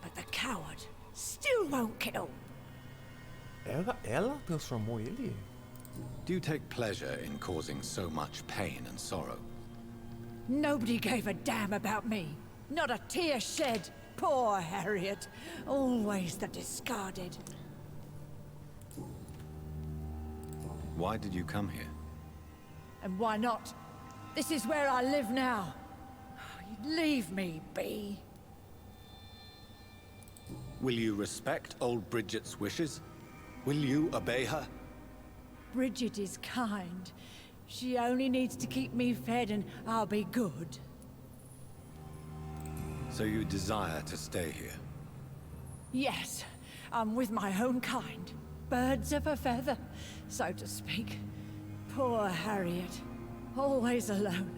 But the coward still won't kill. Ela transformou ele? Do you take pleasure in causing so much pain and sorrow? Nobody gave a damn about me. Not a tear shed. Poor Harriet. Always the discarded. Why did you come here? And why not? This is where I live now. Leave me be. Will you respect old Bridget's wishes? Will you obey her? Bridget is kind. She only needs to keep me fed and I'll be good. So you desire to stay here? Yes, I'm with my own kind. Birds of a feather, so to speak. Poor Harriet. Always alone.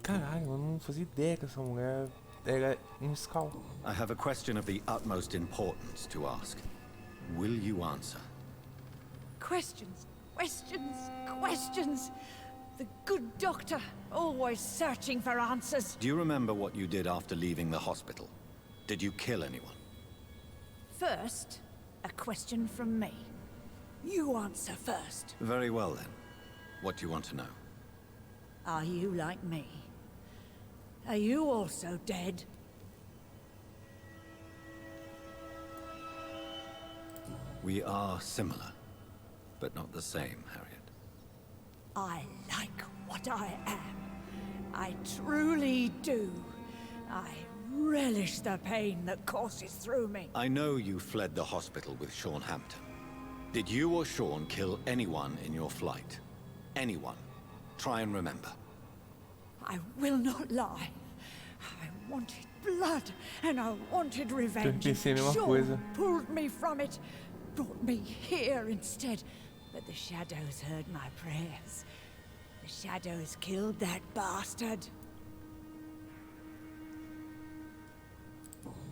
Caralho, eu não fazia ideia que essa mulher era scout. I have a question of the utmost importance to ask. Will you answer? Questions, questions, questions. The good doctor, always searching for answers. Do you remember what you did after leaving the hospital? Did you kill anyone? First, a question from me. You answer first. Very well then. What do you want to know? Are you like me? Are you also dead? We are similar, but not the same, Harriet. I like what I am. I truly do. I relish the pain that courses through me. I know you fled the hospital with Sean Hampton. Did you or Sean kill anyone in your flight? Anyone? Try and remember. I will not lie. I wanted blood, and I wanted revenge. Sean pulled me from it, brought me here instead. But the shadows heard my prayers. The shadows killed that bastard.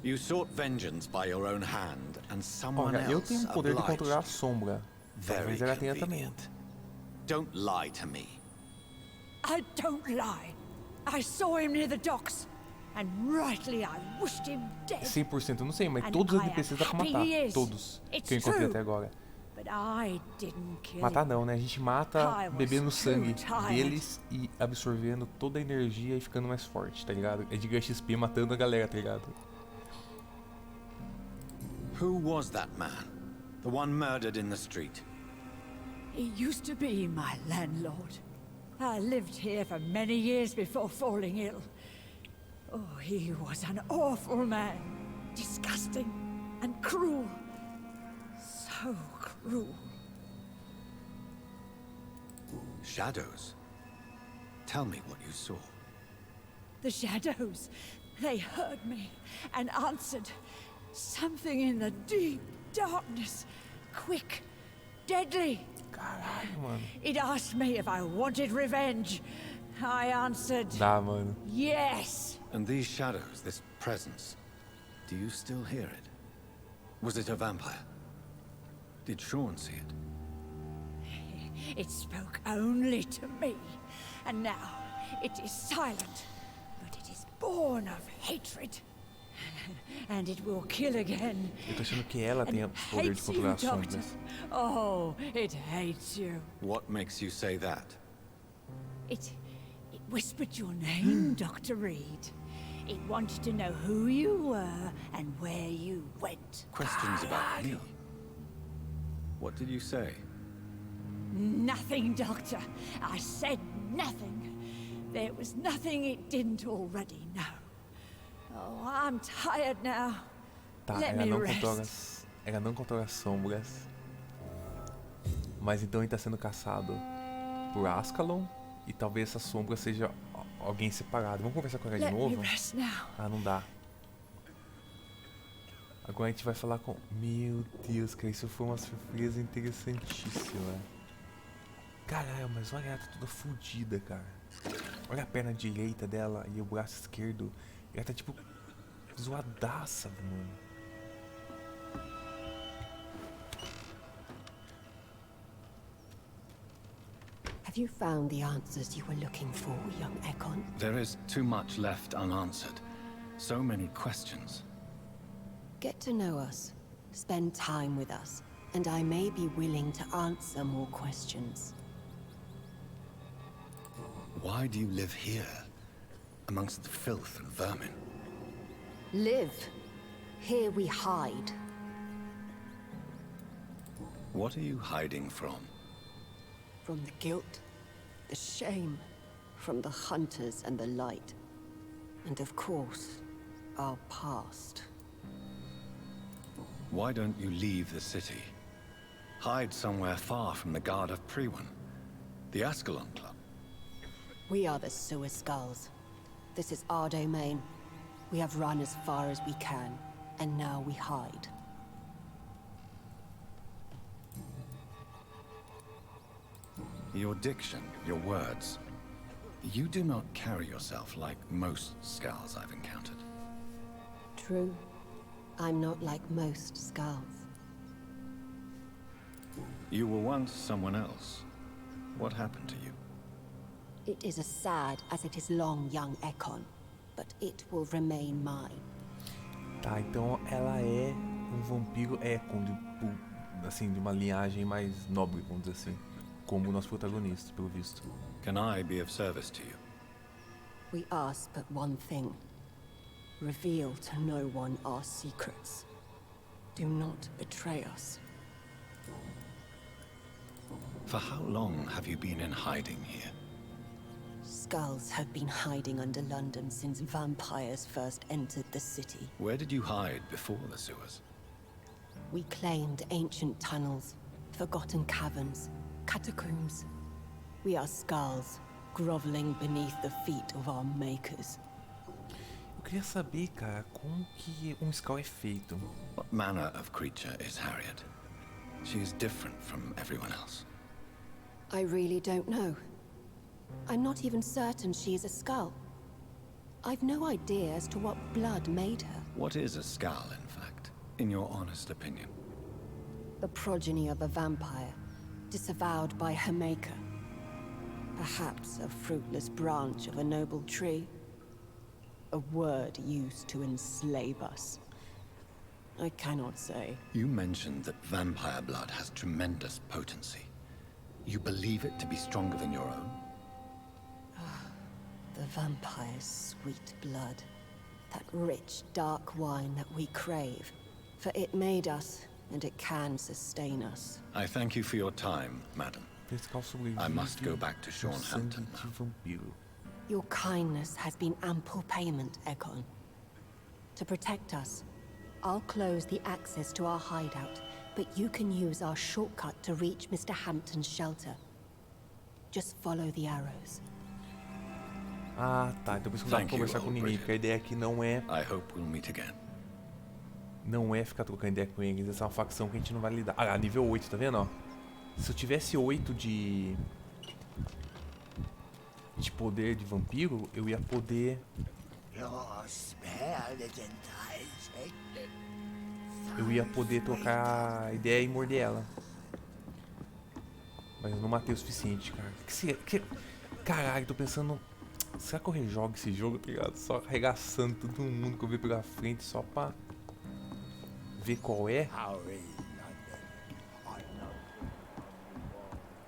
You sought vengeance by your own hand, and someone Olha, eu else tenho o poder de obliged controlar a sombra. Very Talvez ela tenha também. convenient. Don't lie to me. I don't lie. I saw him near the docks, and rightly I wished him dead. 100% eu não sei, mas And todos os I am NPCs dá pra happy matar. he is. Todos It's que eu encontrei true. até agora. But I didn't kill Matar him. não, né? A gente mata I was bebendo o sangue too tired. deles e absorvendo toda a energia e ficando mais forte, tá ligado? É de ganhar XP matando a galera, tá ligado? Who was that man? The one murdered in the street? He used to be my landlord. I lived here for many years before falling ill. Oh, he was an awful man. Disgusting and cruel. So cruel. Shadows? Tell me what you saw. The shadows, they heard me and answered. Something in the deep darkness. Quick, deadly. Caralho, mano. It asked me if I wanted revenge. I answered, Dá, mano. yes. And these shadows, this presence, do you still hear it? Was it a vampire? Did Sean see it? It spoke only to me. And now it is silent. But it is born of hatred. And it will kill again. Eu tô achando que ela tem o poder de Hates you, controlar as Doctor. sombras. Oh, it hates you. What makes you say that? It whispered your name, Dr. Reed. It wanted to know who you were and where you went. Questions about me? What did you say? Nothing, Doctor. I said nothing. There was nothing it didn't already know. Oh, I'm tired now. Tá, Let ela me não rest. controla as sombras. Mas então ele tá sendo caçado por Ascalon. E talvez essa sombra seja alguém separado. Vamos conversar com ela de Let me novo? rest now. Ah, não dá. Agora a gente vai falar com... Meu Deus, cara, isso foi uma surpresa interessantíssima. Caralho, mas olha, ela tá toda fodida, cara. Olha a perna direita dela e o braço esquerdo. Ela tá tipo zoadaça, mano. Have you found the answers you were looking for, young Ekon? There is too much left unanswered. So many questions. Get to know us, spend time with us, and I may be willing to answer more questions. Why do you live here, amongst the filth and vermin? Live. Here we hide. What are you hiding from? From the guilt, the shame, from the hunters and the light. And of course, our past. Why don't you leave the city? Hide somewhere far from the guard of Priwen, the Ascalon Club. We are the Sewer Skulls. This is our domain. We have run as far as we can, and now we hide. Your diction, your words. You do not carry yourself like most Skulls I've encountered. True. I'm not like most Skulls. You were once someone else. What happened to you? It is as sad as it is long, young Ekon, but it will remain mine. Tá, então ela é vampiro Ekon, assim, de uma linhagem mais nobre, vamos dizer assim. Como o nosso protagonista, pelo visto. Can I be of service to you? We ask but one thing. Reveal to no one our secrets. Do not betray us. For how long have you been in hiding here? Skulls have been hiding under London since vampires first entered the city. Where did you hide before the sewers? We claimed ancient tunnels, forgotten caverns, catacombs. We are Skulls, groveling beneath the feet of our makers. Eu queria saber, cara, como que Skull é feito. What manner of creature is Harriet? She is different from everyone else. I really don't know. I'm not even certain she is a Skull. I've no idea as to what blood made her. What is a Skull, in fact, in your honest opinion? The progeny of a vampire, disavowed by her maker. Perhaps a fruitless branch of a noble tree. A word used to enslave us. I cannot say. You mentioned that vampire blood has tremendous potency. You believe it to be stronger than your own? The vampire's sweet blood. That rich, dark wine that we crave. For it made us, and it can sustain us. I thank you for your time, madam. I must go back to Shornhampton now. Your kindness has been ample payment, Ekon. To protect us, I'll close the access to our hideout, but you can use our shortcut to reach Mr. Hampton's shelter. Just follow the arrows. Ah, tá. Então por isso que dá pra conversar com ninguém, porque a ideia aqui não é... I hope we'll meet again. Não é ficar trocando ideia com eles, essa é uma facção que a gente não vai lidar. Ah, nível 8, tá vendo, ó? Se eu tivesse 8 de poder de vampiro, eu ia poder... Eu ia poder trocar ideia e morder ela. Mas eu não matei o suficiente, cara. Caralho, tô pensando... Será que eu rejogo esse jogo, tá ligado? Só arregaçando todo mundo que eu vi pela frente só pra... ver qual é?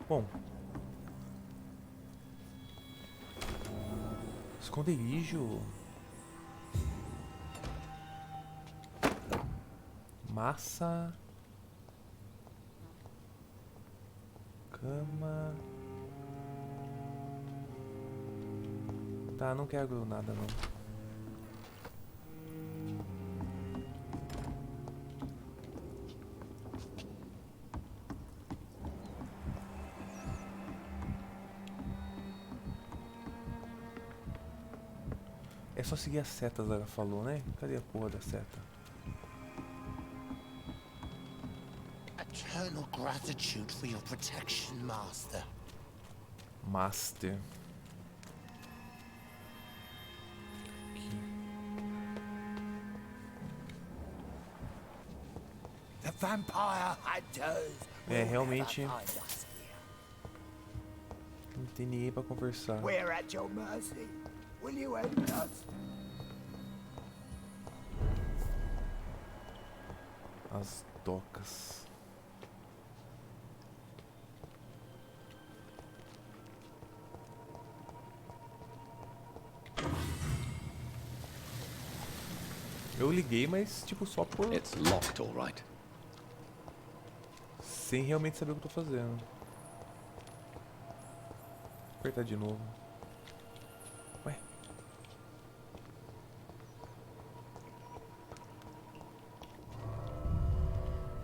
Bom. Esconderijo. Massa. Cama. Tá, não quero nada não. É só seguir as setas, ela falou, né? Cadê a porra da seta? Eternal gratitude for your protection, Master. Master. vampire hunters. Realmente não tem ninguém pra conversar. We're at your mercy. Will you help us? As docas. Eu liguei, mas tipo só por... It's locked, all right. Sem realmente saber o que eu tô fazendo. Vou apertar de novo. Ué.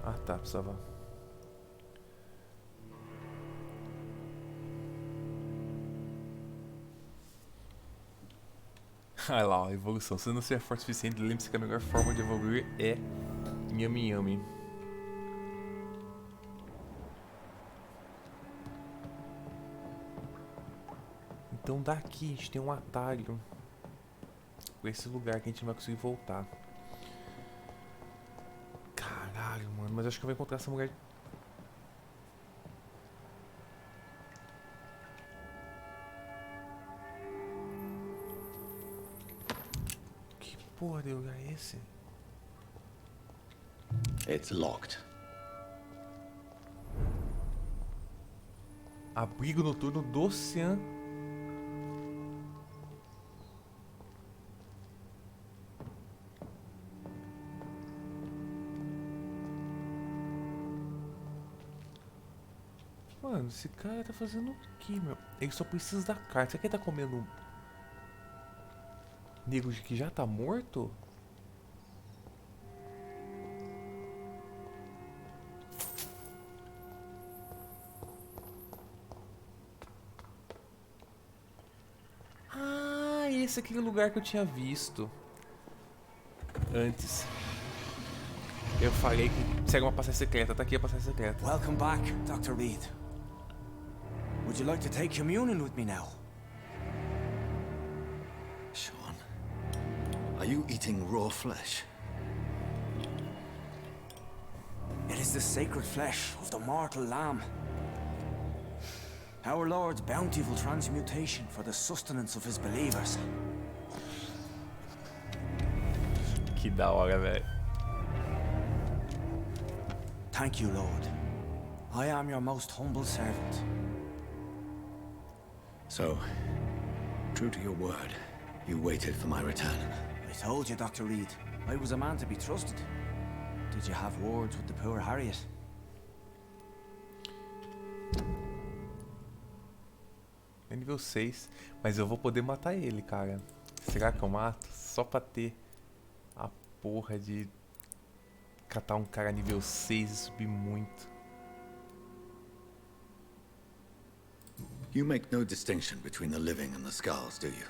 Ah tá, precisava. Ah lá, ó, evolução. Se não ser forte o suficiente, lembre-se que a melhor forma de evoluir é Yami Yami. Então daqui a gente tem um atalho pra esse lugar que a gente não vai conseguir voltar. Caralho, mano. Mas acho que eu vou encontrar essa mulher. Que porra de lugar é esse? It's locked. Abrigo noturno do oceano. Mano, esse cara tá fazendo o que, meu? Ele só precisa da carta. Será que ele tá comendo nego de que já tá morto? Ah, esse é aquele lugar que eu tinha visto antes. Eu falei que segue uma passagem secreta. Tá aqui a passagem secreta. Welcome back, Dr. Reed. Would you like to take communion with me now? Sean, are you eating raw flesh? It is the sacred flesh of the mortal lamb. Our Lord's bountiful transmutation for the sustenance of his believers. Que da hora, velho. Thank you, Lord. I am your most humble servant. So, true to your word, you waited for my return. I told you, Dr. Reed, I was a man to be trusted. Did you have words with the poor Harriet? É nível 6, mas eu vou poder matar ele, cara. Será que eu mato? Só pra ter a porra de catar um cara nível 6 e subir muito. You make no distinction between the living and the skulls, do you?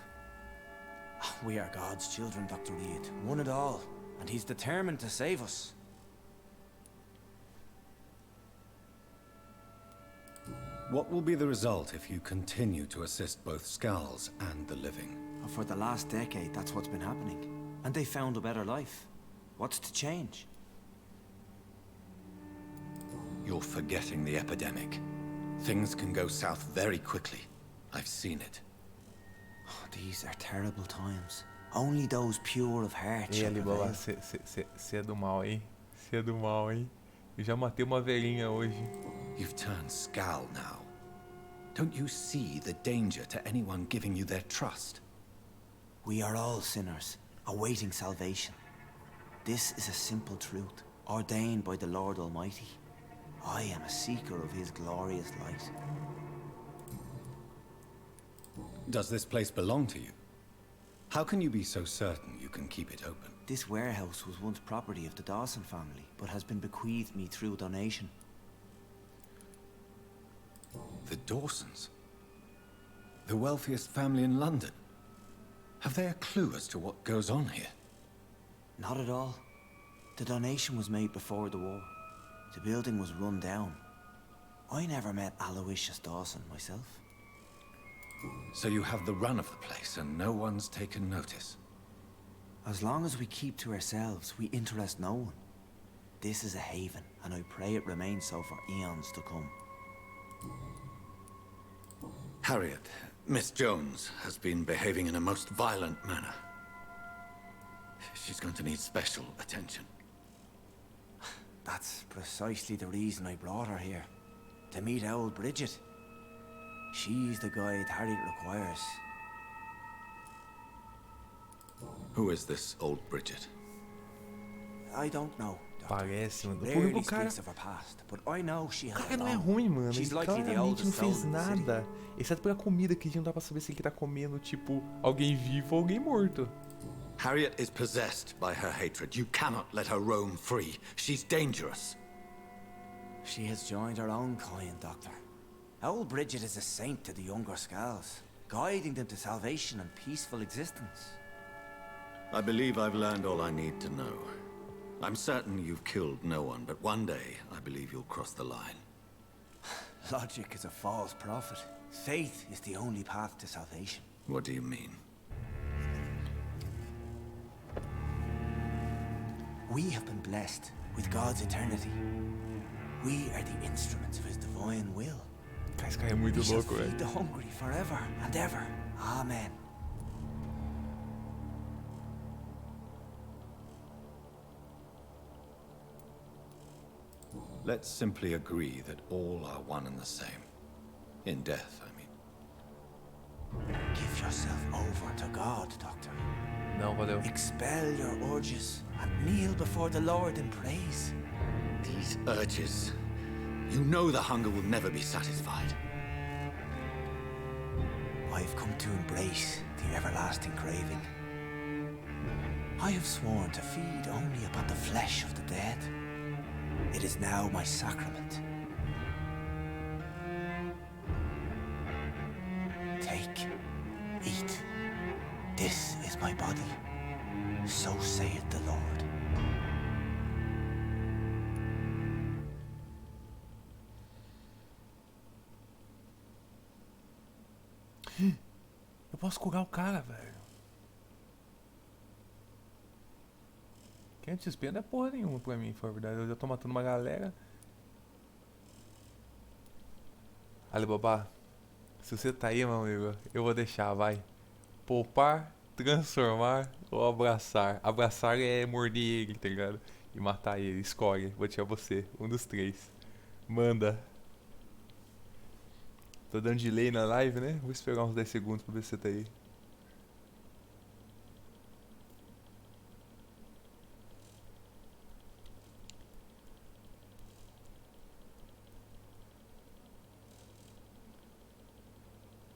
We are God's children, Dr. Reed. One and all. And he's determined to save us. What will be the result if you continue to assist both skulls and the living? For the last decade, that's what's been happening. And they found a better life. What's to change? You're forgetting the epidemic. Things can go south very quickly. I've seen it. Oh, these are terrible times. Only those pure of heart Ei, shall Alibaba, prevail. você é do mal, hein? Você é do mal, hein? Eu já matei uma velhinha hoje. You've turned Skal now. Don't you see the danger to anyone giving you their trust? We are all sinners, awaiting salvation. This is a simple truth, ordained by the Lord Almighty. I am a seeker of his glorious light. Does this place belong to you? How can you be so certain you can keep it open? This warehouse was once property of the Dawson family, but has been bequeathed me through donation. The Dawsons? The wealthiest family in London? Have they a clue as to what goes on here? Not at all. The donation was made before the war. The building was run down. I never met Aloysius Dawson myself. So you have the run of the place and no one's taken notice? As long as we keep to ourselves, we interest no one. this is a haven, and I pray it remains so for eons to come. Harriet, Miss Jones has been behaving in a most violent manner. She's going to need special attention. That's precisely the reason I brought her here. To meet old Bridget. She's the guide Harriet requires. Who is this old Bridget? I don't know. Parece, mano. Rarely O cara... speaks of her past, but I know she has Cara, não é ruim, mano. She's Ele likely the claramente não oldest soul fez in the city. nada. Exceto pela comida, que não dá pra saber se ele tá comendo, tipo, alguém vivo ou alguém morto. Harriet is possessed by her hatred. You cannot let her roam free. She's dangerous. She has joined her own kind, Doctor. Old Bridget is a saint to the younger Scows, guiding them to salvation and peaceful existence. I believe I've learned all I need to know. I'm certain you've killed no one, but one day I believe you'll cross the line. Logic is a false prophet. Faith is the only path to salvation. What do you mean? We have been blessed with God's eternity. We are the instruments of His divine will. Esse cara é muito louco, velho. velho. Feed the hungry forever and ever. Amen. Let's simply agree that all are one and the same. In death, I mean. Give yourself over to God, Doctor. Não, valeu. Expel your urges and kneel before the Lord in praise. These urges. You know the hunger will never be satisfied. I've come to embrace the everlasting craving. I have sworn to feed only upon the flesh of the dead. It is now my sacrament. Take, eat. This is my body. So saith the Lord. Eu posso curar o cara, velho. 500 XP não é porra nenhuma pra mim, for verdade. Eu já tô matando uma galera. Alibaba, se você tá aí, meu amigo, eu vou deixar, vai. Poupar, transformar ou abraçar. Abraçar é morder ele, tá ligado? E matar ele. Escolhe, vou tirar você. Um dos três. Manda. Tô dando delay na live, né? Vou esperar uns 10 segundos pra ver se você tá aí.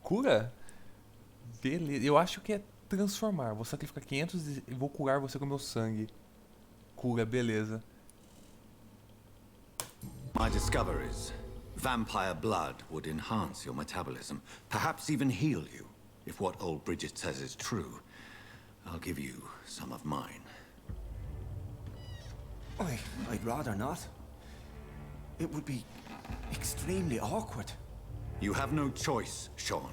Cura? Beleza. Eu acho que é transformar. Vou sacrificar 500 e vou curar você com meu sangue. Cura, beleza. My discoveries. Vampire blood would enhance your metabolism, perhaps even heal you. If what old Bridget says is true, I'll give you some of mine. I'd rather not. It would be extremely awkward. You have no choice, Sean.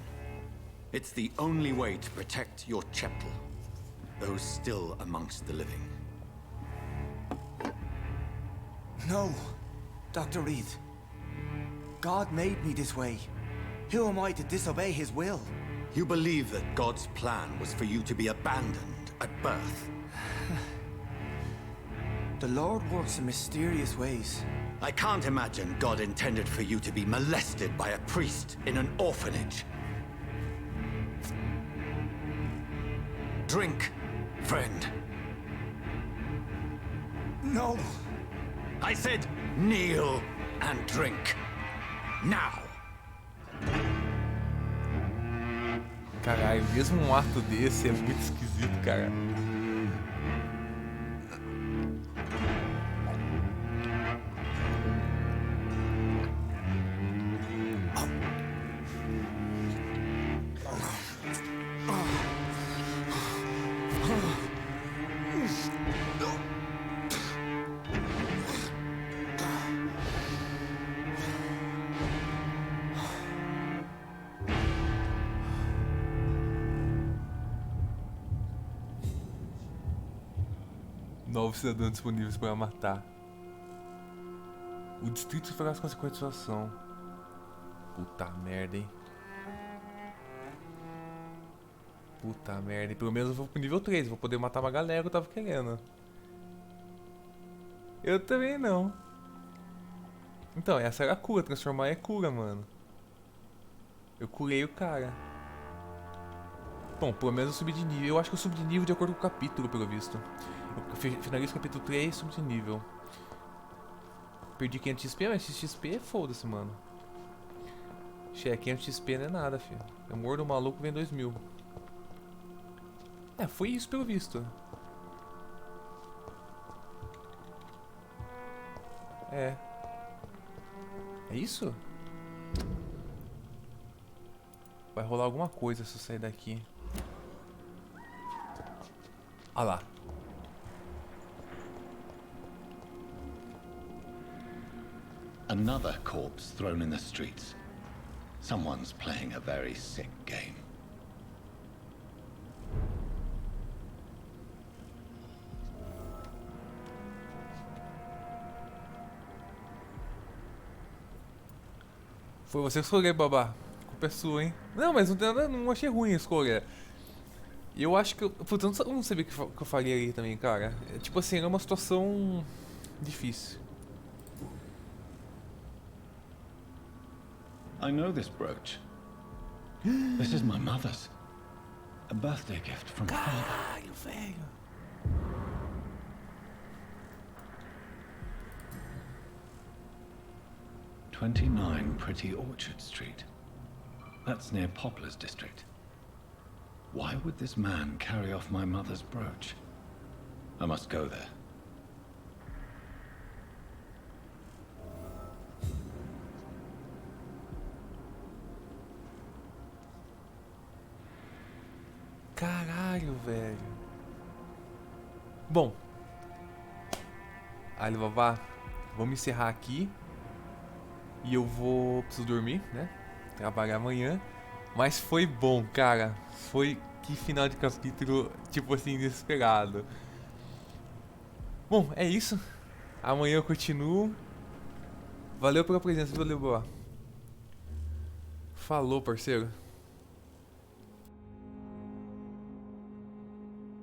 It's the only way to protect your cheptel, those still amongst the living. No, Dr. Reed. God made me this way. Who am I to disobey His will? You believe that God's plan was for you to be abandoned at birth? The Lord works in mysterious ways. I can't imagine God intended for you to be molested by a priest in an orphanage. Drink, friend. No. I said kneel and drink. Now. Caralho, mesmo um ato desse é muito esquisito, cara. Novos cidadãos disponíveis para matar. O distrito sofrerá as consequências da sua ação. Puta merda, hein? Puta merda. Pelo menos eu vou pro nível 3. Vou poder matar uma galera que eu tava querendo. Eu também não. Então, essa era a cura. Transformar é cura, mano. Eu curei o cara. Bom, pelo menos eu subi de nível. Eu acho que eu subi de nível de acordo com o capítulo, pelo visto. Eu finalizo o capítulo 3 e subi de nível. Perdi 500 XP, mas XP foda-se, mano. Che, 500 XP não é nada, filho. Eu mordo o maluco, vem 2000. É, foi isso pelo visto. É. É isso? Vai rolar alguma coisa se eu sair daqui. Ah lá. Another corpse thrown in the streets. Someone's playing a very sick game. Foi você que escolheu, babá. A culpa é sua, hein? Não, mas não achei ruim a escolha. Eu acho que... Puta, eu não sabia o que eu faria ali também, cara. É, tipo assim, era uma situação... difícil. I know this brooch. This is my mother's. A birthday gift from father. Caralho, velho. "29 Pretty Orchard Street. That's near Poplar's district. Why would this man carry off my mother's brooch? I must go there." Caralho, velho. Bom. Alibaba, vamos encerrar aqui. E eu vou... preciso dormir, né? Trabalhar amanhã. Mas foi bom, cara. Foi... que final de capítulo, tipo assim, inesperado. Bom, é isso. Amanhã eu continuo. Valeu pela presença, valeu, boa. Falou, parceiro.